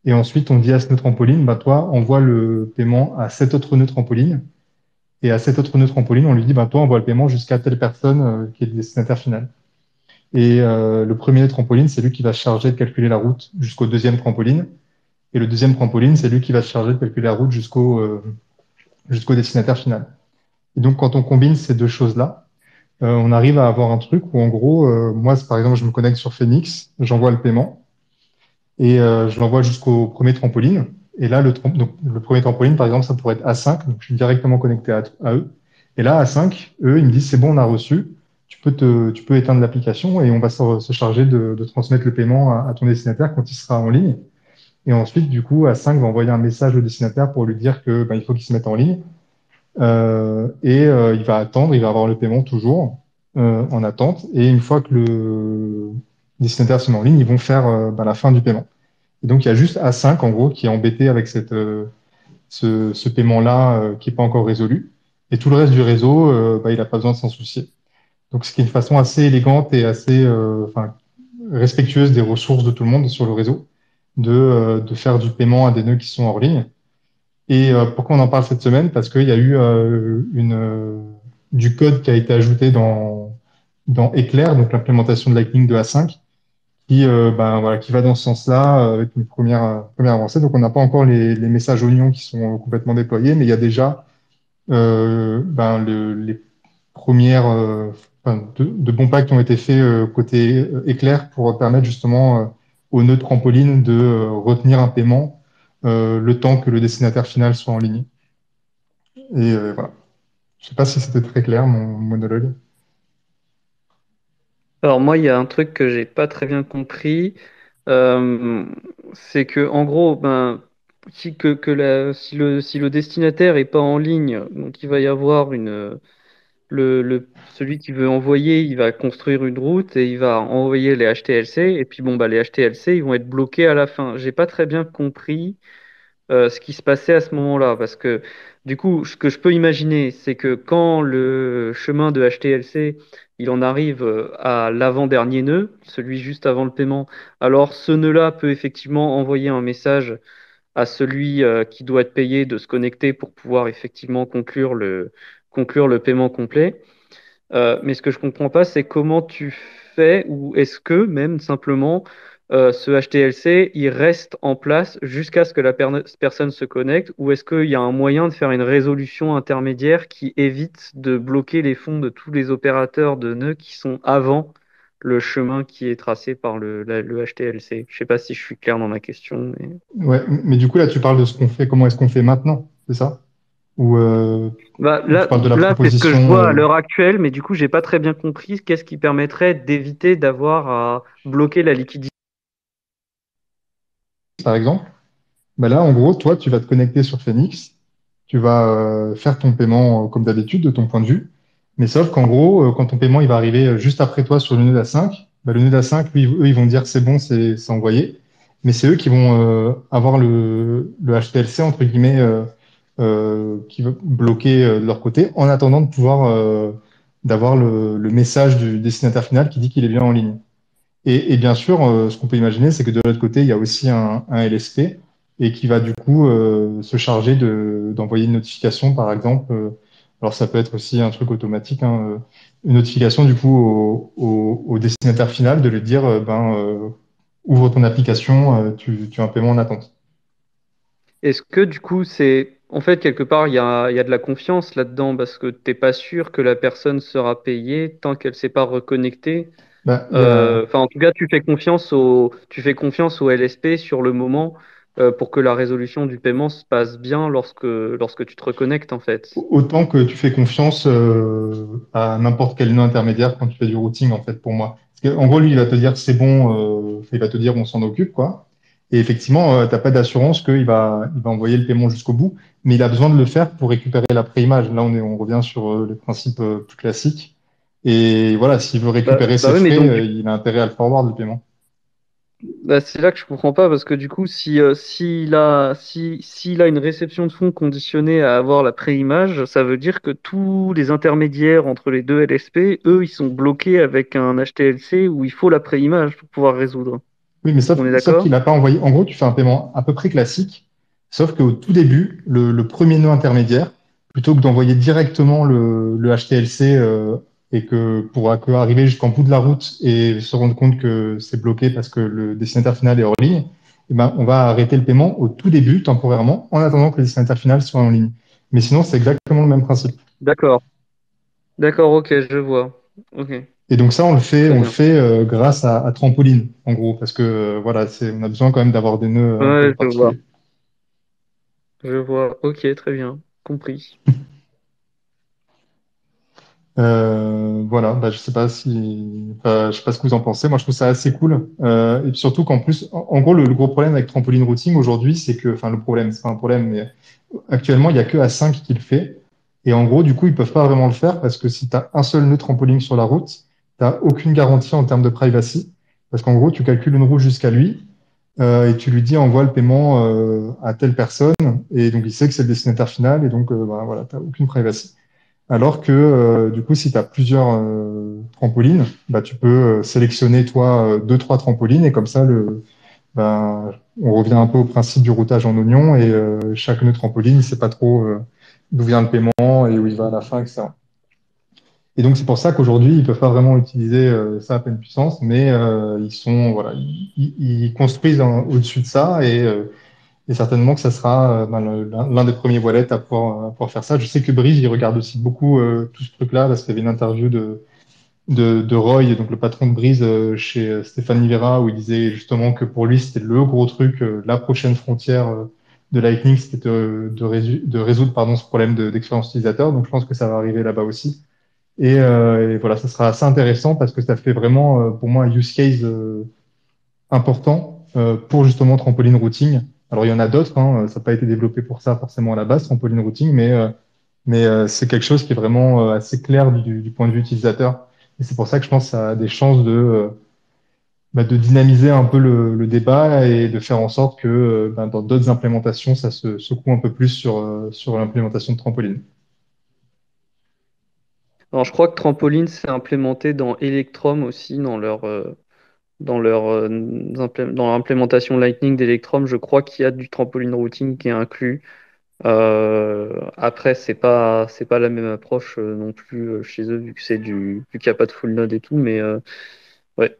Et ensuite, on dit à ce nœud trampoline, bah, toi, envoie le paiement à cet autre nœud trampoline. Et à cet autre nœud trampoline, on lui dit, bah, toi, envoie le paiement jusqu'à telle personne qui est le destinataire final. Et le premier nœud trampoline, c'est lui qui va se charger de calculer la route jusqu'au deuxième trampoline. Et le deuxième trampoline, c'est lui qui va se charger de calculer la route jusqu'au destinataire final. Et donc, quand on combine ces deux choses-là, on arrive à avoir un truc où, en gros, moi, par exemple, je me connecte sur Phoenix, j'envoie le paiement et je l'envoie jusqu'au premier trampoline. Et là, donc, le premier trampoline, par exemple, ça pourrait être A5, donc je suis directement connecté à eux. Et là, A5, eux, ils me disent, c'est bon, on a reçu, tu peux éteindre l'application et on va se charger de transmettre le paiement à ton destinataire quand il sera en ligne. Et ensuite, du coup, A5 va envoyer un message au destinataire pour lui dire que il faut qu'il se mette en ligne. Il va attendre, il va avoir le paiement toujours en attente. Et une fois que le destinataire se met en ligne, ils vont faire la fin du paiement. Et donc, il y a juste A5, en gros, qui est embêté avec ce paiement-là qui n'est pas encore résolu. Et tout le reste du réseau, il n'a pas besoin de s'en soucier. Donc, ce qui est une façon assez élégante et assez respectueuse des ressources de tout le monde sur le réseau, de faire du paiement à des nœuds qui sont hors ligne. Et pourquoi on en parle cette semaine? Parce qu'il y a eu du code qui a été ajouté dans Eclair, donc l'implémentation de Lightning de A5, qui va dans ce sens-là avec une première avancée. Donc on n'a pas encore les messages oignons qui sont complètement déployés, mais il y a déjà les premières de bons pas qui ont été faits côté Eclair pour permettre justement aux nœuds trampoline de retenir un paiement le temps que le destinataire final soit en ligne. Et voilà. Je sais pas si c'était très clair mon monologue. Alors moi, il y a un truc que j'ai pas très bien compris, euh, c'est que en gros, si le destinataire est pas en ligne, donc il va y avoir celui qui veut envoyer, il va construire une route et il va envoyer les HTLC, et puis bon les HTLC, ils vont être bloqués à la fin. J'ai pas très bien compris ce qui se passait à ce moment-là. Parce que du coup, ce que je peux imaginer, c'est que quand le chemin de HTLC, il en arrive à l'avant-dernier nœud, celui juste avant le paiement, alors ce nœud-là peut effectivement envoyer un message à celui qui doit être payé de se connecter pour pouvoir effectivement conclure le paiement complet. Mais ce que je comprends pas, c'est comment tu fais, ou est-ce que même simplement ce HTLC, il reste en place jusqu'à ce que la personne se connecte, ou est-ce qu'il y a un moyen de faire une résolution intermédiaire qui évite de bloquer les fonds de tous les opérateurs de nœuds qui sont avant le chemin qui est tracé par le HTLC? Je sais pas si je suis clair dans ma question, mais... Ouais, mais du coup là tu parles de ce qu'on fait, comment est-ce qu'on fait maintenant, c'est ça? Ou tu parles de la Là, c'est ce que je proposition vois à l'heure actuelle, mais du coup, j'ai pas très bien compris qu'est-ce qui permettrait d'éviter d'avoir à bloquer la liquidité. par exemple? Là, en gros, toi, tu vas te connecter sur Phoenix, tu vas faire ton paiement comme d'habitude de ton point de vue, mais sauf qu'en gros, quand ton paiement il va arriver juste après toi sur le nœud A5, le nœud A5, lui, eux, ils vont dire c'est bon, c'est envoyé, mais c'est eux qui vont avoir le HTLC entre guillemets qui va bloquer de leur côté en attendant de pouvoir d'avoir le message du destinataire final qui dit qu'il est bien en ligne. Et bien sûr, ce qu'on peut imaginer, c'est que de l'autre côté, il y a aussi un LSP et qui va du coup se charger d'envoyer une notification, par exemple. Alors ça peut être aussi un truc automatique, hein, une notification du coup au destinataire final de lui dire, ouvre ton application, tu as un paiement en attente. Est-ce que du coup, en fait, quelque part, il y a de la confiance là-dedans parce que t'es pas sûr que la personne sera payée tant qu'elle s'est pas reconnectée. Il y a, Enfin, en tout cas, tu fais confiance au LSP sur le moment pour que la résolution du paiement se passe bien lorsque tu te reconnectes, en fait. Autant que tu fais confiance à n'importe quel nœud intermédiaire quand tu fais du routing, en fait, pour moi. Parce que, en gros, lui, il va te dire c'est bon, il va te dire on s'en occupe, quoi. Et effectivement, t'as pas d'assurance il va envoyer le paiement jusqu'au bout, mais il a besoin de le faire pour récupérer la préimage. Là, on revient sur le principe plus classique. Et voilà, s'il veut récupérer ses Oui, mais frais, donc, il a intérêt à le forward, le paiement. c'est là que je comprends pas parce que du coup, s'il a une réception de fonds conditionnée à avoir la préimage, ça veut dire que tous les intermédiaires entre les deux LSP, eux, ils sont bloqués avec un HTLC où il faut la préimage pour pouvoir résoudre. Oui, mais On est sauf qu'il d'accord? n'a pas envoyé. En gros, tu fais un paiement à peu près classique, sauf qu'au tout début, le premier nœud intermédiaire, plutôt que d'envoyer directement le HTLC et que arriver jusqu'en bout de la route et se rendre compte que c'est bloqué parce que le destinataire final est hors ligne, eh ben, on va arrêter le paiement au tout début, temporairement, en attendant que le destinataire final soit en ligne. Mais sinon, c'est exactement le même principe. D'accord. D'accord, ok, je vois. Ok, Et donc ça, très on le bien. fait grâce à Trampoline, en gros, parce que voilà, on a besoin quand même d'avoir des nœuds un peu Ouais, je vois. particuliers. Je vois. Ok, très bien. Compris. Voilà, bah, je sais pas si, enfin, je sais pas ce que vous en pensez. Moi, je trouve ça assez cool. Et puis surtout qu'en plus, en gros, le gros problème avec Trampoline Routing aujourd'hui, c'est que, enfin, le problème, c'est pas un problème, mais actuellement, il y a que A5 qui le fait. Et en gros, du coup, ils peuvent pas vraiment le faire parce que si tu as un seul nœud trampoline sur la route, t'as aucune garantie en termes de privacy. Parce qu'en gros, tu calcules une route jusqu'à lui, et tu lui dis envoie le paiement à telle personne. Et donc, il sait que c'est le destinataire final. Et donc, bah, voilà, t'as aucune privacy. Alors que du coup, si tu as plusieurs trampolines, bah, tu peux sélectionner toi deux, trois trampolines et comme ça, ben, on revient un peu au principe du routage en oignon et chaque nœud trampoline, il ne sait pas trop d'où vient le paiement et où il va à la fin, etc. Et donc c'est pour ça qu'aujourd'hui, ils peuvent pas vraiment utiliser ça à pleine puissance, mais ils sont voilà, ils construisent au-dessus de ça et certainement que ça sera ben, l'un des premiers wallets à pouvoir faire ça. Je sais que Brice, il regarde aussi beaucoup tout ce truc-là, parce qu'il y avait une interview de Roy, donc le patron de Breeze chez Stéphane Livera, où il disait justement que pour lui, c'était le gros truc, la prochaine frontière de Lightning, c'était de résoudre pardon, ce problème d'expérience utilisateur. Donc je pense que ça va arriver là-bas aussi. Et voilà, ça sera assez intéressant parce que ça fait vraiment, pour moi, un use case important pour justement trampoline routing. Alors il y en a d'autres, hein, ça n'a pas été développé pour ça forcément à la base, trampoline routing, mais c'est quelque chose qui est vraiment assez clair du point de vue utilisateur. Et c'est pour ça que je pense que ça a des chances de dynamiser un peu le débat et de faire en sorte que ben, dans d'autres implémentations, ça se secoue un peu plus sur l'implémentation de trampoline. Alors, je crois que Trampoline s'est implémenté dans Electrum aussi, dans l'implémentation Lightning d'Electrum. Je crois qu'il y a du trampoline routing qui est inclus. Après, c'est pas la même approche non plus chez eux, vu qu'il n'y a pas de full node et tout, mais ouais.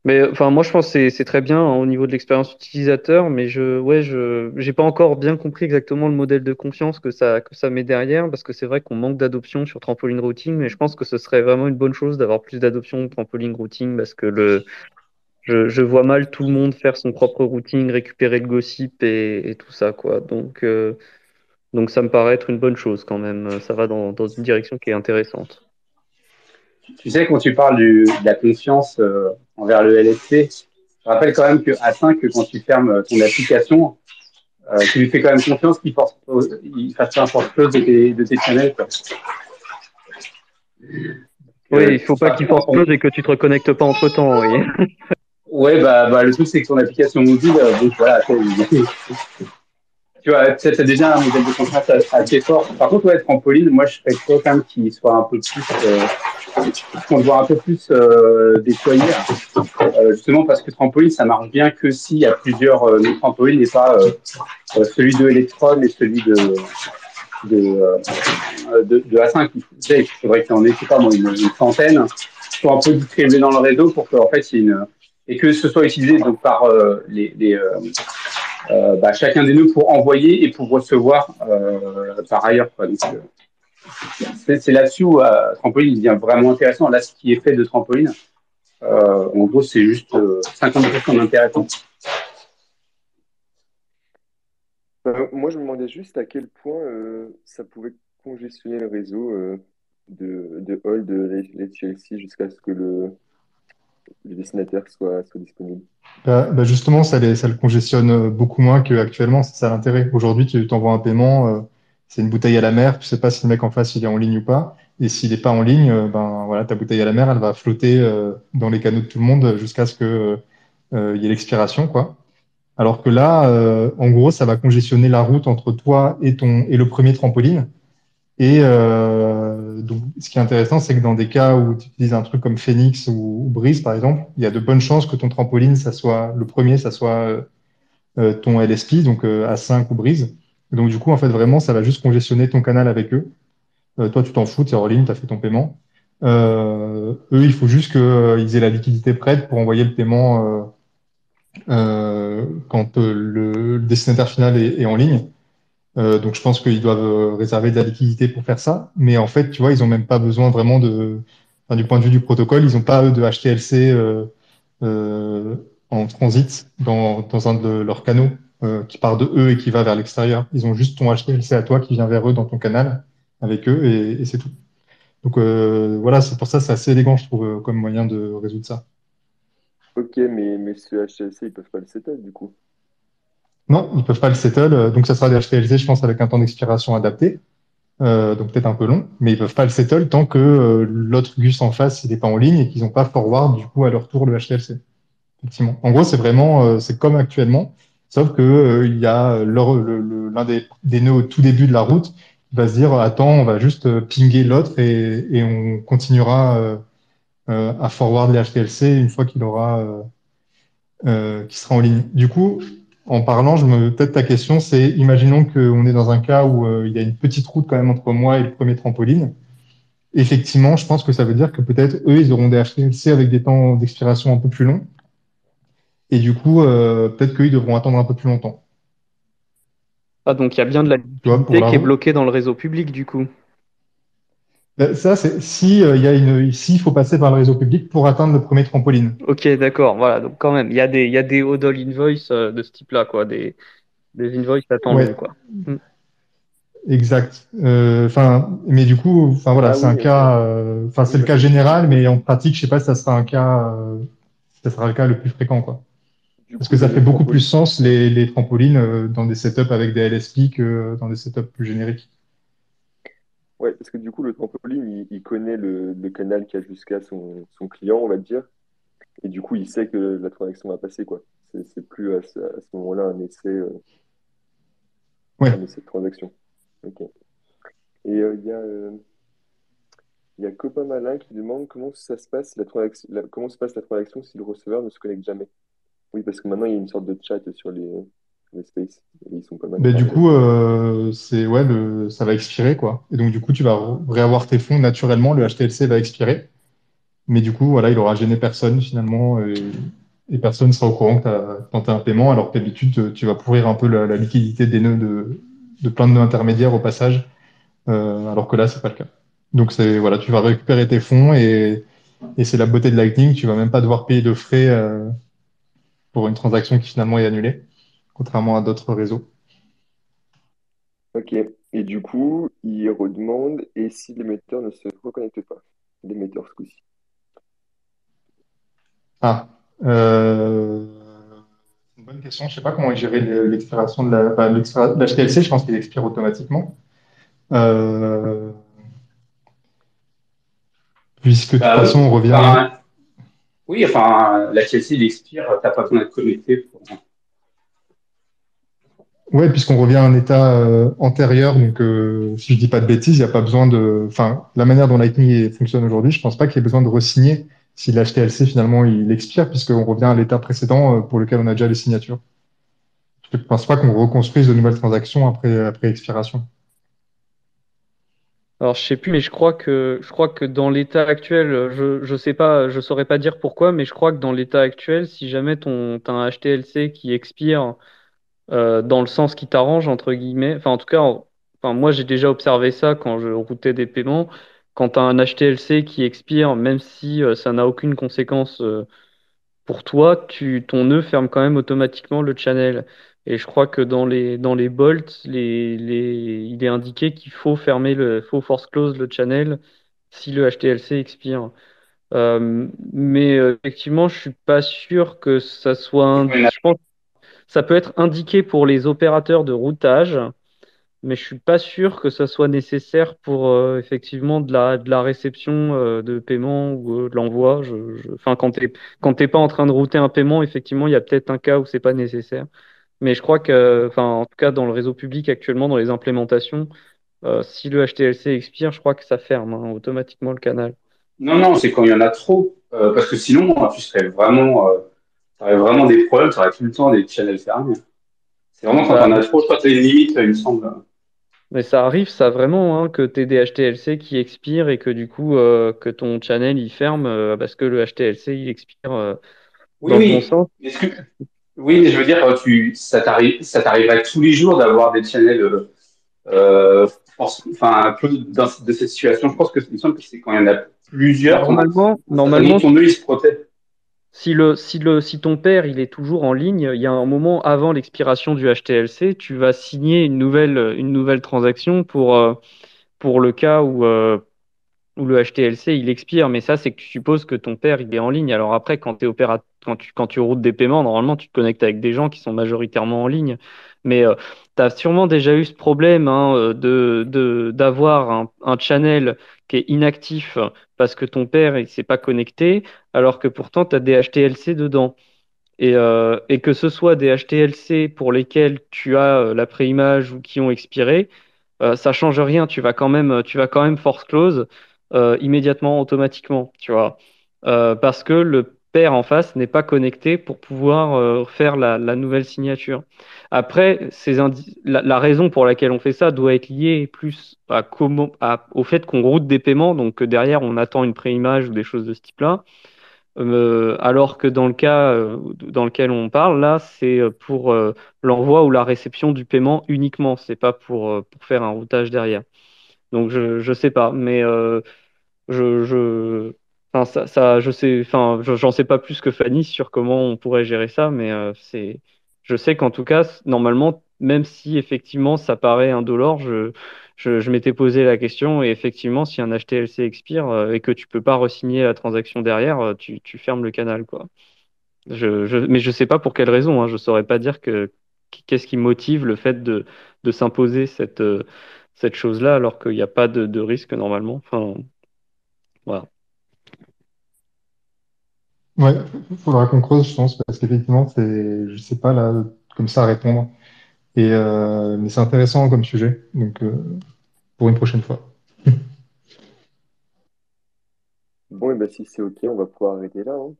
Mais enfin, moi, je pense que c'est très bien hein, au niveau de l'expérience utilisateur, mais j'ai pas encore bien compris exactement le modèle de confiance que ça met derrière, parce que c'est vrai qu'on manque d'adoption sur trampoline routing, mais je pense que ce serait vraiment une bonne chose d'avoir plus d'adoption de trampoline routing, parce que je vois mal tout le monde faire son propre routing, récupérer le gossip et tout ça, quoi. Donc ça me paraît être une bonne chose quand même. Ça va dans une direction qui est intéressante. Tu sais, quand tu parles de la confiance envers le LSP, je rappelle quand même que A5, quand tu fermes ton application, tu lui fais quand même confiance il fasse pas un force close de tes channels. Quoi. Oui, il faut C'est pas pas qu'il trop force close et que tu te reconnectes pas entre-temps, oui. ouais, le truc, c'est que ton application mobile, donc voilà, tu vois, tu as déjà un modèle de contrat assez fort. Par contre, ouais, trampoline, moi, je serais content qu'il soit un peu plus, qu'on le voit un peu plus déployé. Justement, parce que trampoline, ça marche bien que s'il y a plusieurs trampolines et pas celui de Electron et celui de A5. Il faudrait qu'il y en ait, je sais pas moi, une centaine, qui soient un peu distribués dans le réseau pour qu'en fait, et que ce soit utilisé donc par chacun des nœuds pour envoyer et pour recevoir par ailleurs. Quoi. Donc, c'est là-dessus où Trampoline devient vraiment intéressant. Là, ce qui est fait de Trampoline, en gros, c'est juste 50% d'intérêt. Moi, je me demandais juste à quel point ça pouvait congestionner le réseau de Hold, les Chelsea, jusqu'à ce que le destinataire soit disponible. Justement, ça le congestionne beaucoup moins qu'actuellement. C'est ça l'intérêt. Aujourd'hui, tu t'envoies un paiement, c'est une bouteille à la mer. Tu sais pas si le mec en face il est en ligne ou pas. Et s'il n'est pas en ligne, ben voilà, ta bouteille à la mer, elle va flotter dans les canaux de tout le monde jusqu'à ce que il y ait l'expiration, quoi. Alors que là, en gros, ça va congestionner la route entre toi et le premier trampoline. Et donc, ce qui est intéressant, c'est que dans des cas où tu utilises un truc comme Phoenix ou Breeze, par exemple, il y a de bonnes chances que ton trampoline, ça soit le premier, ça soit ton LSP, donc A5 ou Breeze. Donc, du coup, en fait, vraiment, ça va juste congestionner ton canal avec eux. Toi, tu t'en fous, tu es hors ligne, tu as fait ton paiement. Eux, il faut juste qu'ils aient la liquidité prête pour envoyer le paiement quand le destinataire final est en ligne. Donc je pense qu'ils doivent réserver de la liquidité pour faire ça. Mais en fait, tu vois, ils ont même pas besoin enfin, du point de vue du protocole, ils n'ont pas, eux, de HTLC euh, en transit dans un de leurs canaux qui part de eux et qui va vers l'extérieur. Ils ont juste ton HTLC à toi qui vient vers eux dans ton canal avec eux et c'est tout. Donc voilà, c'est pour ça c'est assez élégant, je trouve, comme moyen de résoudre ça. Ok, mais ce HTLC, ils peuvent pas le settle du coup. Non, ils peuvent pas le settle, donc ça sera des HTLC, je pense, avec un temps d'expiration adapté, donc peut-être un peu long, mais ils peuvent pas le settle tant que l'autre Gus en face, il est pas en ligne et qu'ils n'ont pas forward du coup à leur tour le HTLC. Effectivement. En gros, c'est vraiment, c'est comme actuellement, sauf que il y a l'un des nœuds au tout début de la route qui va se dire, attends, on va juste pinguer l'autre et on continuera à forward les HTLC une fois qu'il sera en ligne. Du coup, en parlant, peut-être ta question, c'est, imaginons qu'on est dans un cas où il y a une petite route quand même entre moi et le premier trampoline. Effectivement, je pense que ça veut dire que peut-être eux, ils auront des HTLC avec des temps d'expiration un peu plus longs. Et du coup, peut-être qu'ils devront attendre un peu plus longtemps. Ah, donc il y a bien de la Tu vois, pour liquidité la qui est route. bloquée dans le réseau public, du coup. Ça, c'est si il y a ici, il faut passer par le réseau public pour atteindre le premier trampoline. Ok, d'accord, voilà. Donc quand même, il y a des hodl invoice de ce type-là, quoi, des invoices attendus, Ouais, quoi. Hmm. exact. Enfin, mais du coup, enfin voilà, Ah c'est un oui, ok. cas, enfin Oui, c'est le bah cas ça c'est général, typique. mais en pratique, je sais pas si ça sera un cas, ça sera le cas le plus fréquent, quoi. Du Parce coup, que ça fait le beaucoup plus trampoline. sens les trampolines dans des setups avec des LSP que dans des setups plus génériques. Ouais, parce que du coup, le trampoline, il connaît le canal qu'il y a jusqu'à son client, on va dire. Et du coup, il sait que la transaction va passer, quoi. C'est plus à ce moment-là Ouais. un essai de transaction. Ok. Et il y a Copain Malin qui demande comment ça se passe comment se passe la transaction si le receveur ne se connecte jamais. Oui, parce que maintenant, il y a une sorte de chat sur les spaces. Et ils sont pas mal Ben, du formels. coup, c'est ouais, ça va expirer, quoi. Et donc, du coup, tu vas réavoir tes fonds naturellement, le HTLC va expirer. Mais du coup, voilà, il aura gêné personne finalement et personne sera au courant que tu as tenté un paiement, alors que d'habitude, tu vas pourrir un peu la liquidité des nœuds de plein de nœuds intermédiaires au passage, alors que là, c'est pas le cas. Donc, voilà, tu vas récupérer tes fonds et c'est la beauté de Lightning, tu vas même pas devoir payer de frais pour une transaction qui finalement est annulée, contrairement à d'autres réseaux. Ok. Et du coup, il redemande et si l'émetteur ne se reconnecte pas? L'émetteur, ce coup-ci. Ah, c'est une bonne question. Je sais pas comment gérer l'expiration de l'HTLC, je pense qu'il expire automatiquement. Euh, Puisque de toute Bah, façon, on revient. enfin, oui, enfin, la Chelsea, il expire, t'as pas besoin d'être connecté pour... Ouais, puisqu'on revient à un état antérieur, donc si je dis pas de bêtises, il n'y a pas besoin de. Enfin, la manière dont Lightning fonctionne aujourd'hui, je pense pas qu'il y ait besoin de re-signer si l'HTLC finalement il expire, puisqu'on revient à l'état précédent pour lequel on a déjà les signatures. Je ne pense pas qu'on reconstruise de nouvelles transactions après expiration. Alors je sais plus, mais je crois que dans l'état actuel, je sais pas, je saurais pas dire pourquoi, mais je crois que dans l'état actuel, si jamais t'as un HTLC qui expire dans le sens qui t'arrange entre guillemets, enfin en tout cas, enfin moi j'ai déjà observé ça quand je routais des paiements. Quand t'as un HTLC qui expire, même si ça n'a aucune conséquence pour toi, ton nœud ferme quand même automatiquement le channel. Et je crois que dans les bolts, il est indiqué qu'il faut force close le channel si le HTLC expire. Mais effectivement, je suis pas sûr que ça soit je pense que ça peut être indiqué pour les opérateurs de routage, mais je suis pas sûr que ça soit nécessaire pour effectivement de la réception de paiement ou de l'envoi. Enfin, quand t'es pas en train de router un paiement, effectivement, il y a peut-être un cas où c'est pas nécessaire. Mais je crois que, enfin, en tout cas, dans le réseau public actuellement, dans les implémentations, si le HTLC expire, je crois que ça ferme automatiquement le canal. Non, non, c'est quand il y en a trop. Parce que sinon, tu serais vraiment, t'aurais vraiment des problèmes, tu aurais tout le temps des channels fermés. C'est vraiment quand Bah, on a trop, je crois que c'est une limite, il me semble. mais ça arrive, ça vraiment, hein, que tu aies des HTLC qui expirent et que du coup, que ton channel il ferme parce que le HTLC il expire Oui, dans le bon oui. sens. Oui, mais je veux dire, ça t'arriverait tous les jours d'avoir des channels enfin, de cette situation, je pense que il me semble que c'est quand il y en a plusieurs, Normalement, ton œil se protège. si ton père il est toujours en ligne, il y a un moment avant l'expiration du HTLC, tu vas signer une nouvelle transaction pour le cas où le HTLC il expire. Mais ça, c'est que tu supposes que ton père il est en ligne. Alors après, quand tu routes des paiements, normalement, tu te connectes avec des gens qui sont majoritairement en ligne. Mais tu as sûrement déjà eu ce problème hein, d'avoir un channel qui est inactif parce que ton père il s'est pas connecté, alors que pourtant tu as des HTLC dedans. Et que ce soit des HTLC pour lesquels tu as la préimage ou qui ont expiré, ça change rien. Tu vas quand même force close immédiatement, automatiquement, tu vois. Parce que le pair en face n'est pas connecté pour pouvoir faire la nouvelle signature. Après, la raison pour laquelle on fait ça doit être liée plus au fait qu'on route des paiements, donc que derrière on attend une préimage ou des choses de ce type-là. Alors que dans le cas dans lequel on parle, là, c'est pour l'envoi ou la réception du paiement uniquement. C'est pas pour faire un routage derrière. Donc je sais pas, mais enfin je sais, enfin j'en sais pas plus que Fanny sur comment on pourrait gérer ça, mais je sais qu'en tout cas normalement, même si effectivement ça paraît indolore, je m'étais posé la question et effectivement si un HTLC expire et que tu peux pas resigner la transaction derrière, tu fermes le canal quoi. Mais je sais pas pour quelle raison, hein, je saurais pas dire qu'est-ce qui motive le fait de s'imposer cette chose-là alors qu'il n'y a pas de risque normalement. Enfin, voilà. Ouais, faudra qu'on creuse, je pense, parce qu'effectivement, je sais pas là, comme ça à répondre. Mais c'est intéressant comme sujet, donc pour une prochaine fois. Bon, et ben si c'est OK, on va pouvoir arrêter là, hein.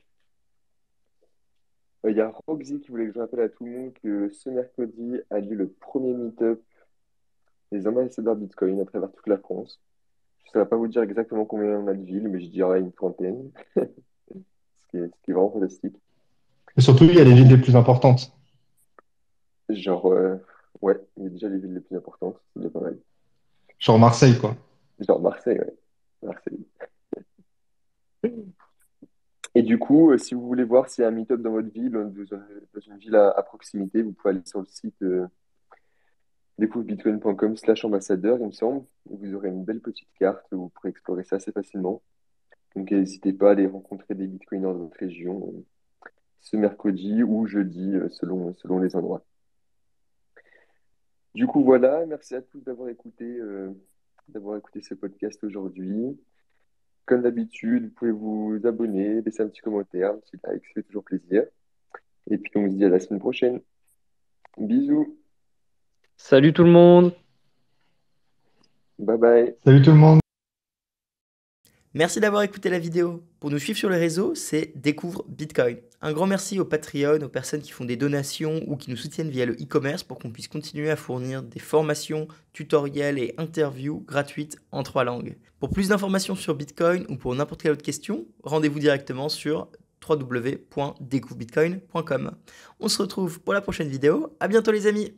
Il y a Roxy qui voulait que je rappelle à tout le monde que ce mercredi a lieu le premier meet-up des ambassadeurs Bitcoin à travers toute la France. Je ne saurais pas vous dire exactement combien on a de villes, mais je dirais une trentaine, ce qui est vraiment fantastique. Et surtout, il y a les villes les plus importantes, Genre, ouais, il y a déjà les villes les plus importantes, c'est déjà pas mal. genre Marseille, quoi. Genre Marseille, ouais. Marseille. Et du coup, si vous voulez voir s'il y a un meet-up dans votre ville, dans une ville à proximité, vous pouvez aller sur le site découvrebitcoin.com/ambassadeur, il me semble. Vous aurez une belle petite carte, vous pourrez explorer ça assez facilement. Donc n'hésitez pas à aller rencontrer des bitcoiners dans votre région ce mercredi ou jeudi, selon les endroits. Du coup, voilà, merci à tous d'avoir écouté ce podcast aujourd'hui. Comme d'habitude, vous pouvez vous abonner, laisser un petit commentaire, un petit like, ça fait toujours plaisir. Et puis on se dit à la semaine prochaine. Bisous, Salut tout le monde! bye bye. Salut tout le monde! Merci d'avoir écouté la vidéo. Pour nous suivre sur les réseaux, c'est Découvre Bitcoin. Un grand merci aux Patreon, aux personnes qui font des donations ou qui nous soutiennent via le e-commerce pour qu'on puisse continuer à fournir des formations, tutoriels et interviews gratuites en 3 langues. Pour plus d'informations sur Bitcoin ou pour n'importe quelle autre question, rendez-vous directement sur www.découvrebitcoin.com. On se retrouve pour la prochaine vidéo. À bientôt les amis!